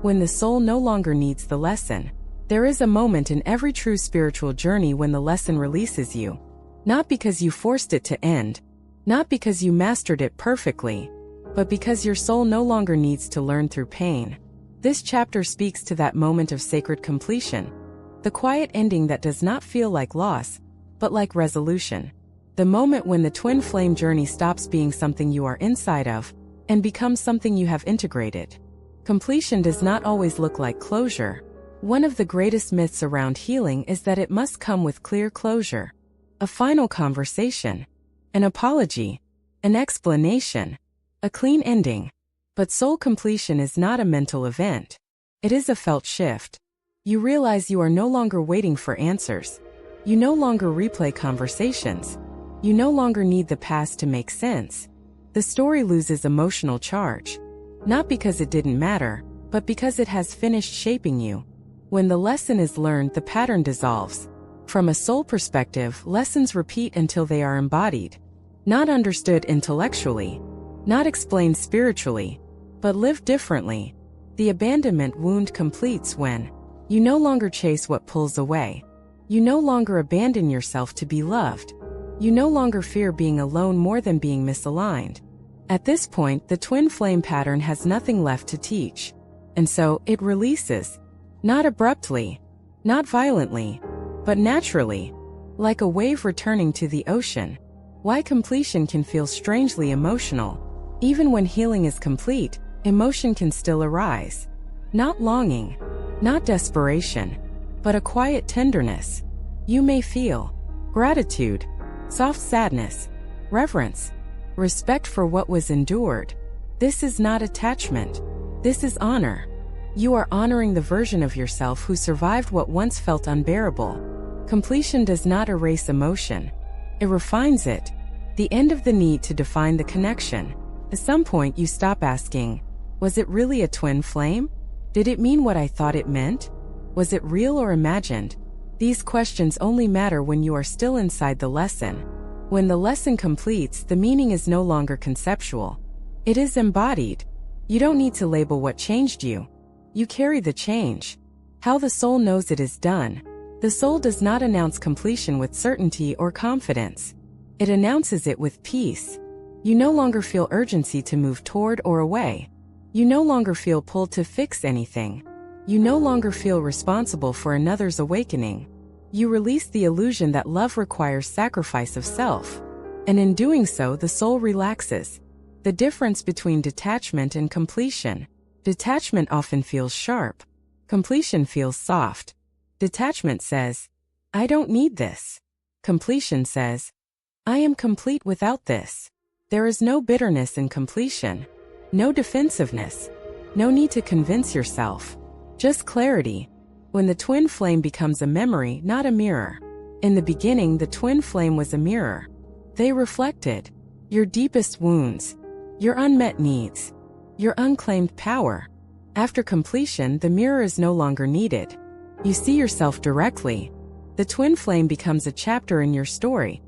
When the soul no longer needs the lesson. There is a moment in every true spiritual journey when the lesson releases you. Not because you forced it to end. Not because you mastered it perfectly. But because your soul no longer needs to learn through pain. This chapter speaks to that moment of sacred completion. The quiet ending that does not feel like loss, but like resolution. The moment when the twin flame journey stops being something you are inside of and becomes something you have integrated. Completion does not always look like closure. One of the greatest myths around healing is that it must come with clear closure, a final conversation, an apology, an explanation, a clean ending. But soul completion is not a mental event. It is a felt shift. You realize you are no longer waiting for answers. You no longer replay conversations. You no longer need the past to make sense. The story loses emotional charge, not because it didn't matter, but because it has finished shaping you. When the lesson is learned, the pattern dissolves. From a soul perspective, lessons repeat until they are embodied, not understood intellectually, not explained spiritually, but lived differently. The abandonment wound completes when you no longer chase what pulls away. You no longer abandon yourself to be loved. You no longer fear being alone more than being misaligned. At this point, the twin flame pattern has nothing left to teach. And so, it releases. Not abruptly, not violently, but naturally, like a wave returning to the ocean. Why completion can feel strangely emotional. Even when healing is complete, emotion can still arise. Not longing, not desperation, but a quiet tenderness. You may feel gratitude, soft sadness, reverence, respect for what was endured. This is not attachment. This is honor. You are honoring the version of yourself who survived what once felt unbearable. Completion does not erase emotion. It refines it. The end of the need to define the connection. At some point you stop asking, was it really a twin flame? Did it mean what I thought it meant? Was it real or imagined? These questions only matter when you are still inside the lesson. When the lesson completes, the meaning is no longer conceptual. It is embodied. You don't need to label what changed you. You carry the change. How the soul knows it is done. The soul does not announce completion with certainty or confidence. It announces it with peace. You no longer feel urgency to move toward or away. You no longer feel pulled to fix anything. You no longer feel responsible for another's awakening. You release the illusion that love requires sacrifice of self. And in doing so, the soul relaxes. The difference between detachment and completion. Detachment often feels sharp. Completion feels soft. Detachment says, I don't need this. Completion says, I am complete without this. There is no bitterness in completion. No defensiveness. No need to convince yourself. Just clarity. When the twin flame becomes a memory, not a mirror. In the beginning, the twin flame was a mirror. They reflected your deepest wounds, your unmet needs, your unclaimed power. After completion, the mirror is no longer needed. You see yourself directly. The twin flame becomes a chapter in your story,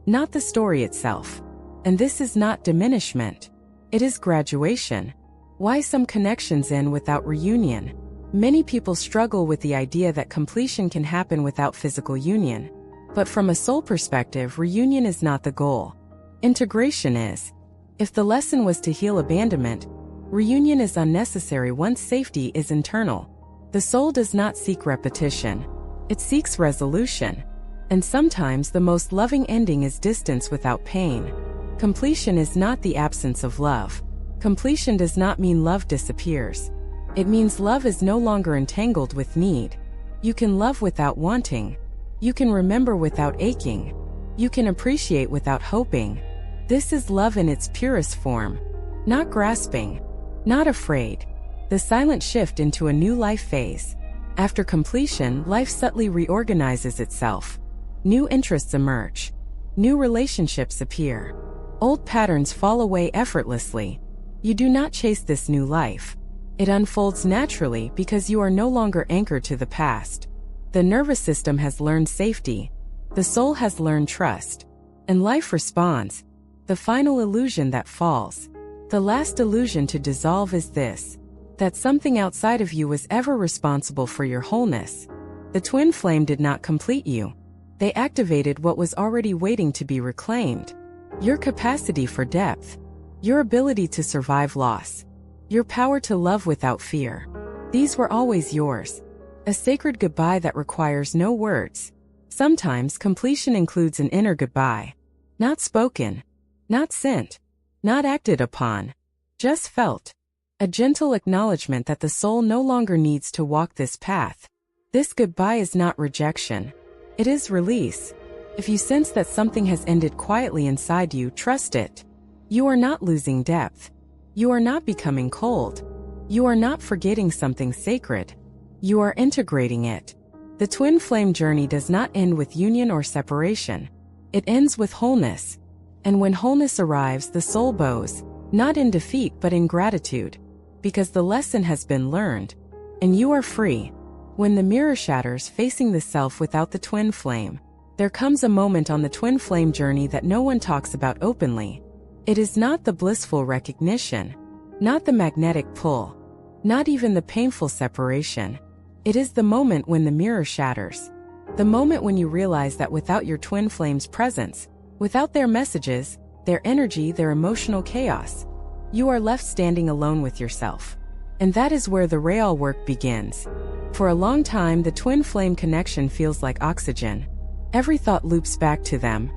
not the story itself. And this is not diminishment. It is graduation. Why some connections end without reunion? Many people struggle with the idea that completion can happen without physical union. But from a soul perspective, reunion is not the goal. Integration is. If the lesson was to heal abandonment, reunion is unnecessary once safety is internal. The soul does not seek repetition. It seeks resolution. And sometimes the most loving ending is distance without pain. Completion is not the absence of love. Completion does not mean love disappears. It means love is no longer entangled with need. You can love without wanting. You can remember without aching. You can appreciate without hoping. This is love in its purest form. Not grasping. Not afraid. The silent shift into a new life phase. After completion, life subtly reorganizes itself. New interests emerge. New relationships appear. Old patterns fall away effortlessly. You do not chase this new life. It unfolds naturally because you are no longer anchored to the past. The nervous system has learned safety. The soul has learned trust. And life responds. The final illusion that falls. The last illusion to dissolve is this: that something outside of you was ever responsible for your wholeness. The twin flame did not complete you. They activated what was already waiting to be reclaimed. Your capacity for depth. Your ability to survive loss. Your power to love without fear. These were always yours. A sacred goodbye that requires no words. Sometimes completion includes an inner goodbye. Not spoken, not sent, not acted upon, just felt. A gentle acknowledgement that the soul no longer needs to walk this path. This goodbye is not rejection. It is release. If you sense that something has ended quietly inside you, trust it. You are not losing depth. You are not becoming cold. You are not forgetting something sacred. You are integrating it. The twin flame journey does not end with union or separation. It ends with wholeness. And when wholeness arrives, the soul bows, not in defeat but in gratitude. Because the lesson has been learned. And you are free. When the mirror shatters facing the self without the twin flame, there comes a moment on the twin flame journey that no one talks about openly. It is not the blissful recognition, not the magnetic pull, not even the painful separation. It is the moment when the mirror shatters. The moment when you realize that without your twin flame's presence, without their messages, their energy, their emotional chaos, you are left standing alone with yourself. And that is where the real work begins. For a long time, the twin flame connection feels like oxygen. Every thought loops back to them.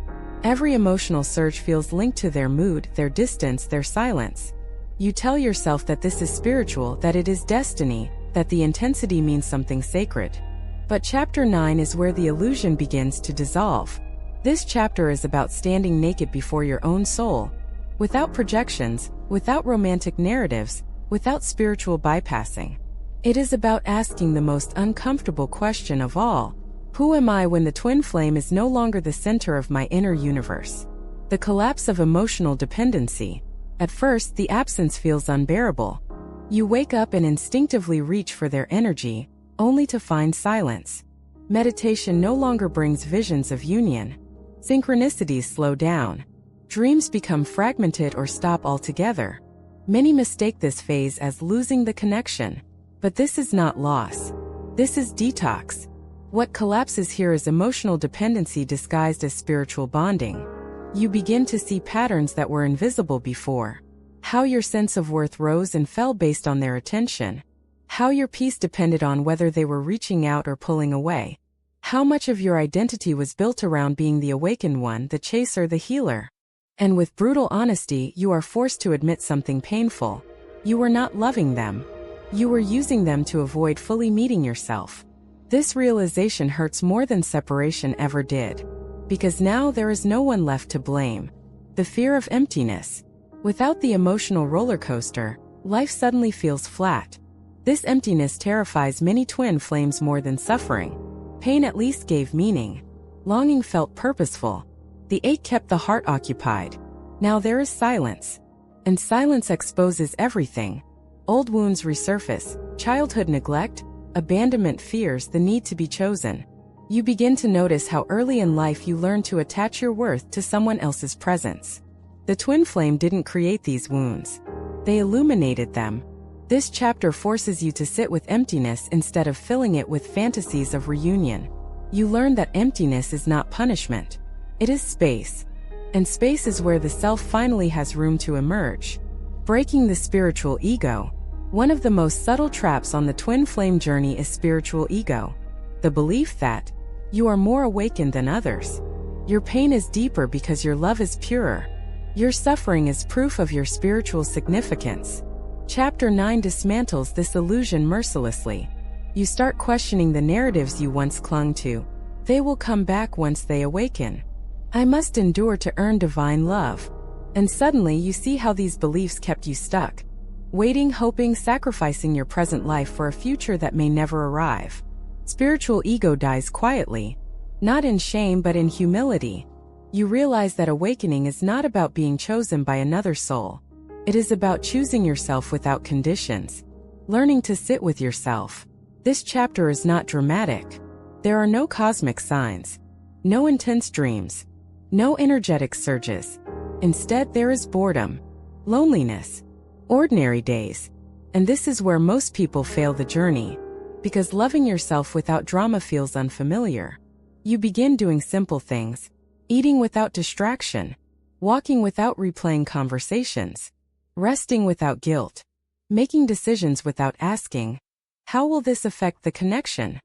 Every emotional surge feels linked to their mood, their distance, their silence. You tell yourself that this is spiritual, that it is destiny, that the intensity means something sacred. But chapter 9 is where the illusion begins to dissolve. This chapter is about standing naked before your own soul, without projections, without romantic narratives, without spiritual bypassing. It is about asking the most uncomfortable question of all. Who am I when the twin flame is no longer the center of my inner universe? The collapse of emotional dependency. At first, the absence feels unbearable. You wake up and instinctively reach for their energy, only to find silence. Meditation no longer brings visions of union. Synchronicities slow down. Dreams become fragmented or stop altogether. Many mistake this phase as losing the connection. But this is not loss. This is detox. What collapses here is emotional dependency disguised as spiritual bonding. You begin to see patterns that were invisible before. How your sense of worth rose and fell based on their attention. How your peace depended on whether they were reaching out or pulling away. How much of your identity was built around being the awakened one, the chaser, the healer. And with brutal honesty, you are forced to admit something painful. You were not loving them. You were using them to avoid fully meeting yourself. This realization hurts more than separation ever did. Because now there is no one left to blame. The fear of emptiness. Without the emotional roller coaster, life suddenly feels flat. This emptiness terrifies many twin flames more than suffering. Pain at least gave meaning. Longing felt purposeful. The ache kept the heart occupied. Now there is silence. And silence exposes everything. Old wounds resurface, childhood neglect, abandonment fears, the need to be chosen. You begin to notice how early in life you learn to attach your worth to someone else's presence. The twin flame didn't create these wounds. They illuminated them. This chapter forces you to sit with emptiness instead of filling it with fantasies of reunion. You learn that emptiness is not punishment. It is space. And space is where the self finally has room to emerge. Breaking the spiritual ego. One of the most subtle traps on the twin flame journey is spiritual ego. The belief that you are more awakened than others. Your pain is deeper because your love is purer. Your suffering is proof of your spiritual significance. Chapter 9 dismantles this illusion mercilessly. You start questioning the narratives you once clung to. They will come back once they awaken. I must endure to earn divine love. And suddenly you see how these beliefs kept you stuck. Waiting, hoping, sacrificing your present life for a future that may never arrive. Spiritual ego dies quietly. Not in shame but in humility. You realize that awakening is not about being chosen by another soul. It is about choosing yourself without conditions. Learning to sit with yourself. This chapter is not dramatic. There are no cosmic signs. No intense dreams. No energetic surges. Instead, there is boredom. Loneliness. Ordinary days. And this is where most people fail the journey. Because loving yourself without drama feels unfamiliar. You begin doing simple things. Eating without distraction. Walking without replaying conversations. Resting without guilt. Making decisions without asking, how will this affect the connection?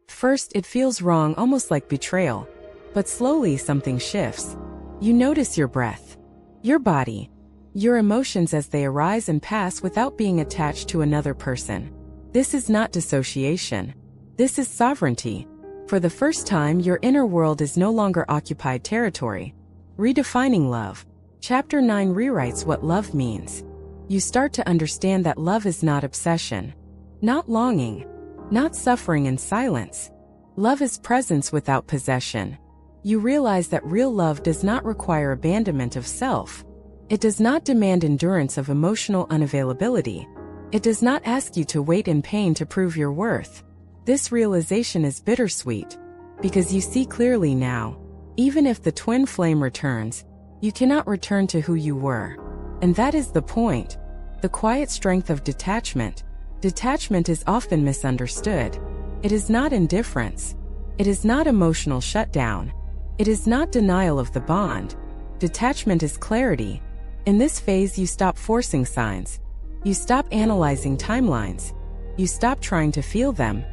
First, it feels wrong, almost like betrayal. But slowly something shifts. You notice your breath, your body, your emotions as they arise and pass without being attached to another person. This is not dissociation. This is sovereignty. For the first time, your inner world is no longer occupied territory. Redefining love. Chapter 9 rewrites what love means. You start to understand that love is not obsession, not longing, not suffering in silence. Love is presence without possession. You realize that real love does not require abandonment of self. It does not demand endurance of emotional unavailability. It does not ask you to wait in pain to prove your worth. This realization is bittersweet, because you see clearly now, even if the twin flame returns, you cannot return to who you were. And that is the point. The quiet strength of detachment. Detachment is often misunderstood. It is not indifference. It is not emotional shutdown. It is not denial of the bond. Detachment is clarity. In this phase, you stop forcing signs. You stop analyzing timelines. You stop trying to feel them.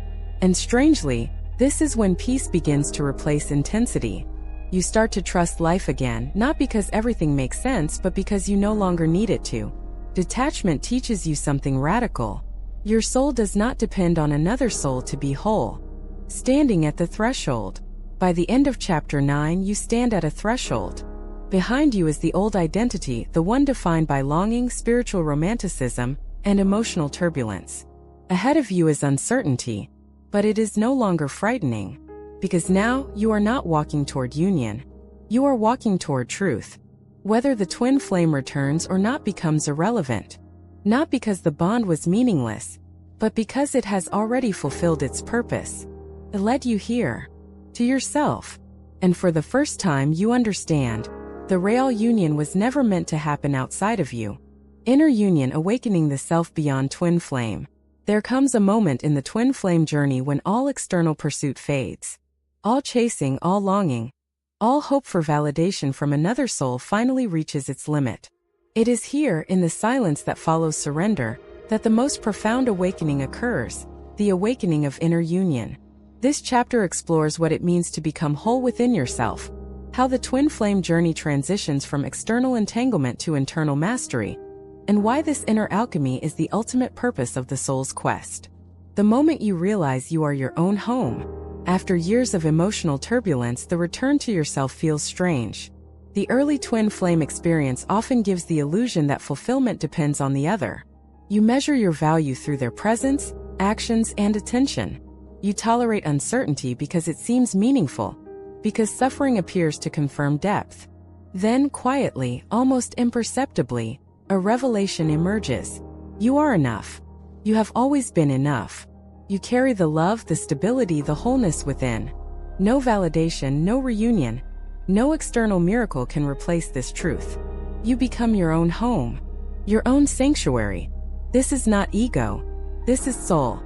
And strangely, this is when peace begins to replace intensity. You start to trust life again, not because everything makes sense, but because you no longer need it to. Detachment teaches you something radical. Your soul does not depend on another soul to be whole. Standing at the threshold. By the end of chapter 9, you stand at a threshold. Behind you is the old identity, the one defined by longing, spiritual romanticism, and emotional turbulence. Ahead of you is uncertainty, but it is no longer frightening, because now you are not walking toward union. You are walking toward truth. Whether the twin flame returns or not becomes irrelevant. Not because the bond was meaningless, but because it has already fulfilled its purpose. It led you here, to yourself. And for the first time you understand, the real union was never meant to happen outside of you. Inner union, awakening the self beyond twin flame. There comes a moment in the twin flame journey when all external pursuit fades. All chasing, all longing, all hope for validation from another soul finally reaches its limit. It is here, in the silence that follows surrender, that the most profound awakening occurs, the awakening of inner union. This chapter explores what it means to become whole within yourself, how the twin flame journey transitions from external entanglement to internal mastery, and why this inner alchemy is the ultimate purpose of the soul's quest. The moment you realize you are your own home, after years of emotional turbulence, the return to yourself feels strange. The early twin flame experience often gives the illusion that fulfillment depends on the other. You measure your value through their presence, actions, and attention. You tolerate uncertainty because it seems meaningful, because suffering appears to confirm depth. Then, quietly, almost imperceptibly, a revelation emerges. You are enough. You have always been enough. You carry the love, the stability, the wholeness within. No validation, no reunion, no external miracle can replace this truth. You become your own home, your own sanctuary. This is not ego. This is soul.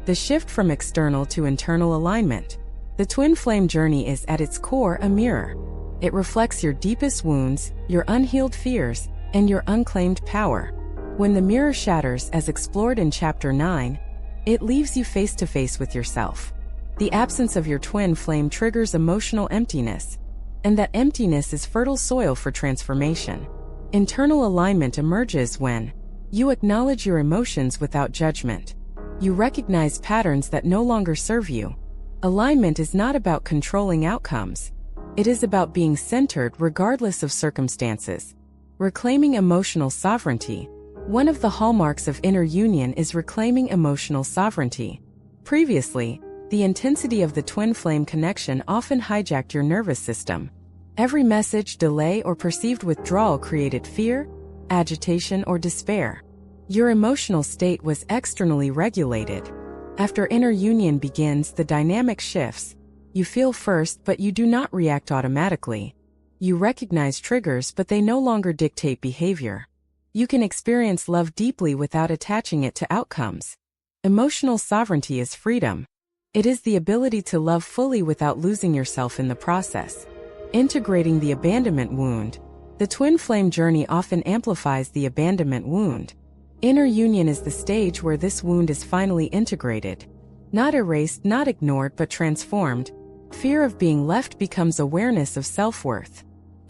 The shift from external to internal alignment. The twin flame journey is at its core a mirror. It reflects your deepest wounds, your unhealed fears, and your unclaimed power. When the mirror shatters, as explored in chapter 9, it leaves you face to face with yourself. The absence of your twin flame triggers emotional emptiness, and that emptiness is fertile soil for transformation. Internal alignment emerges when you acknowledge your emotions without judgment. You recognize patterns that no longer serve you. Alignment is not about controlling outcomes. It is about being centered regardless of circumstances. Reclaiming emotional sovereignty. One of the hallmarks of inner union is reclaiming emotional sovereignty. Previously, the intensity of the twin flame connection often hijacked your nervous system. Every message, delay, or perceived withdrawal created fear, agitation, or despair. Your emotional state was externally regulated. After inner union begins, the dynamic shifts. You feel first, but you do not react automatically. You recognize triggers, but they no longer dictate behavior. You can experience love deeply without attaching it to outcomes. Emotional sovereignty is freedom. It is the ability to love fully without losing yourself in the process. Integrating the abandonment wound. The twin flame journey often amplifies the abandonment wound. Inner union is the stage where this wound is finally integrated. Not erased, not ignored, but transformed. Fear of being left becomes awareness of self-worth.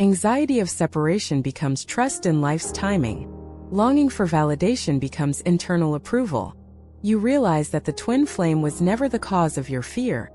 Anxiety of separation becomes trust in life's timing. Longing for validation becomes internal approval. You realize that the twin flame was never the cause of your fear,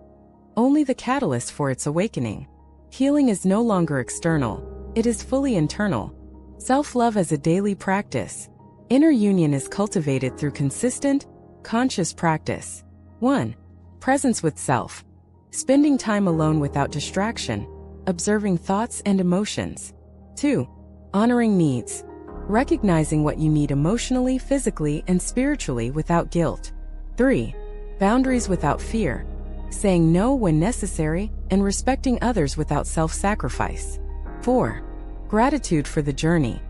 only the catalyst for its awakening. Healing is no longer external, it is fully internal. Self-love as a daily practice. Inner union is cultivated through consistent, conscious practice. 1. Presence with self. Spending time alone without distraction, observing thoughts and emotions. 2. Honoring needs. Recognizing what you need emotionally, physically, and spiritually without guilt. 3. Boundaries without fear. Saying no when necessary, and respecting others without self-sacrifice. 4. Gratitude for the journey.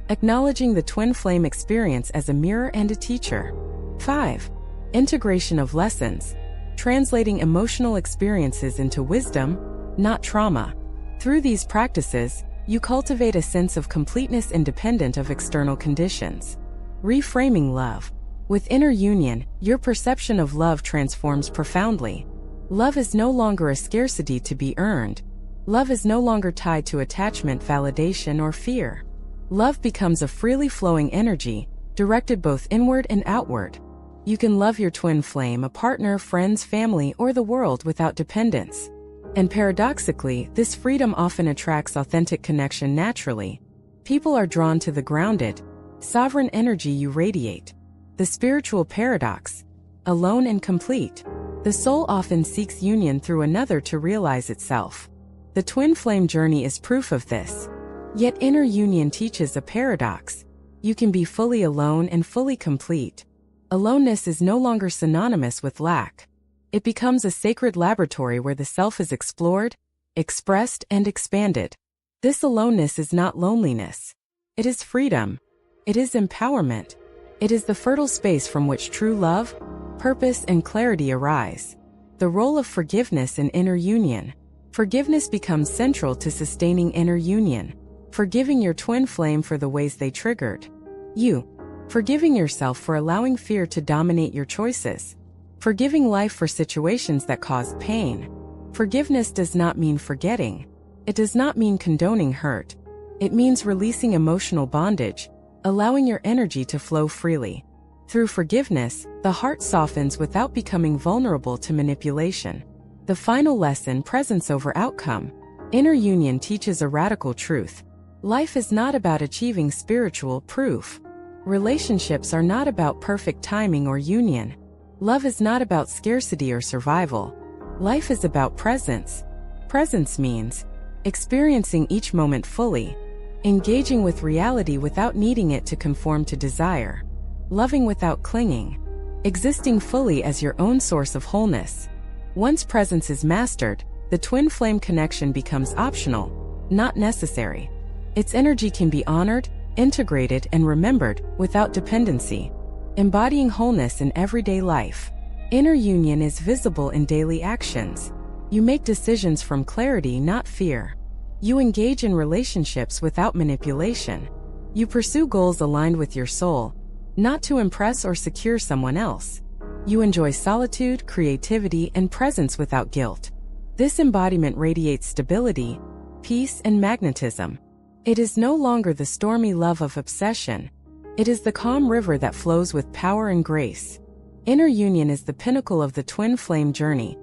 Acknowledging the twin flame experience as a mirror and a teacher. 5. Integration of lessons. Translating emotional experiences into wisdom, not trauma. Through these practices, you cultivate a sense of completeness independent of external conditions. Reframing love. With inner union, your perception of love transforms profoundly. Love is no longer a scarcity to be earned. Love is no longer tied to attachment, validation, or fear. Love becomes a freely flowing energy, directed both inward and outward. You can love your twin flame, a partner, friends, family, or the world without dependence. And paradoxically, this freedom often attracts authentic connection naturally. People are drawn to the grounded, sovereign energy you radiate. The spiritual paradox. Alone and complete. The soul often seeks union through another to realize itself. The twin flame journey is proof of this. Yet inner union teaches a paradox. You can be fully alone and fully complete. Aloneness is no longer synonymous with lack. It becomes a sacred laboratory where the self is explored, expressed, and expanded. This aloneness is not loneliness. It is freedom. It is empowerment. It is the fertile space from which true love, purpose, and clarity arise. The role of forgiveness in inner union. Forgiveness becomes central to sustaining inner union. Forgiving your twin flame for the ways they triggered you. Forgiving yourself for allowing fear to dominate your choices. Forgiving life for situations that caused pain. Forgiveness does not mean forgetting. It does not mean condoning hurt. It means releasing emotional bondage, allowing your energy to flow freely. Through forgiveness, the heart softens without becoming vulnerable to manipulation. The final lesson: presence over outcome. Inner union teaches a radical truth. Life is not about achieving spiritual proof. Relationships are not about perfect timing or union. Love is not about scarcity or survival. Life is about presence. Presence means experiencing each moment fully, engaging with reality without needing it to conform to desire, loving without clinging, existing fully as your own source of wholeness. Once presence is mastered, the twin flame connection becomes optional, not necessary. Its energy can be honored, integrated, and remembered without dependency. Embodying wholeness in everyday life. Inner union is visible in daily actions. You make decisions from clarity, not fear. You engage in relationships without manipulation. You pursue goals aligned with your soul, not to impress or secure someone else. You enjoy solitude, creativity, and presence without guilt. This embodiment radiates stability, peace, and magnetism. It is no longer the stormy love of obsession. It is the calm river that flows with power and grace. Inner union is the pinnacle of the twin flame journey.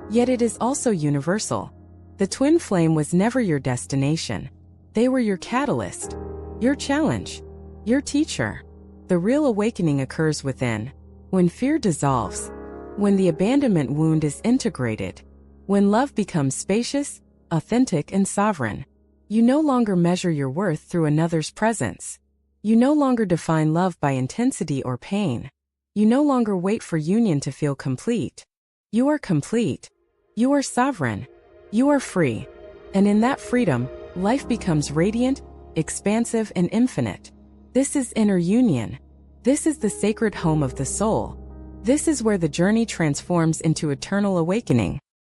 Yet it is also universal. The twin flame was never your destination. They were your catalyst, your challenge, your teacher. The real awakening occurs within. When fear dissolves. When the abandonment wound is integrated. When love becomes spacious, authentic, and sovereign. You no longer measure your worth through another's presence. You no longer define love by intensity or pain. You no longer wait for union to feel complete. You are complete. You are sovereign. You are free. And in that freedom, life becomes radiant, expansive, and infinite. This is inner union. This is the sacred home of the soul. This is where the journey transforms into eternal awakening.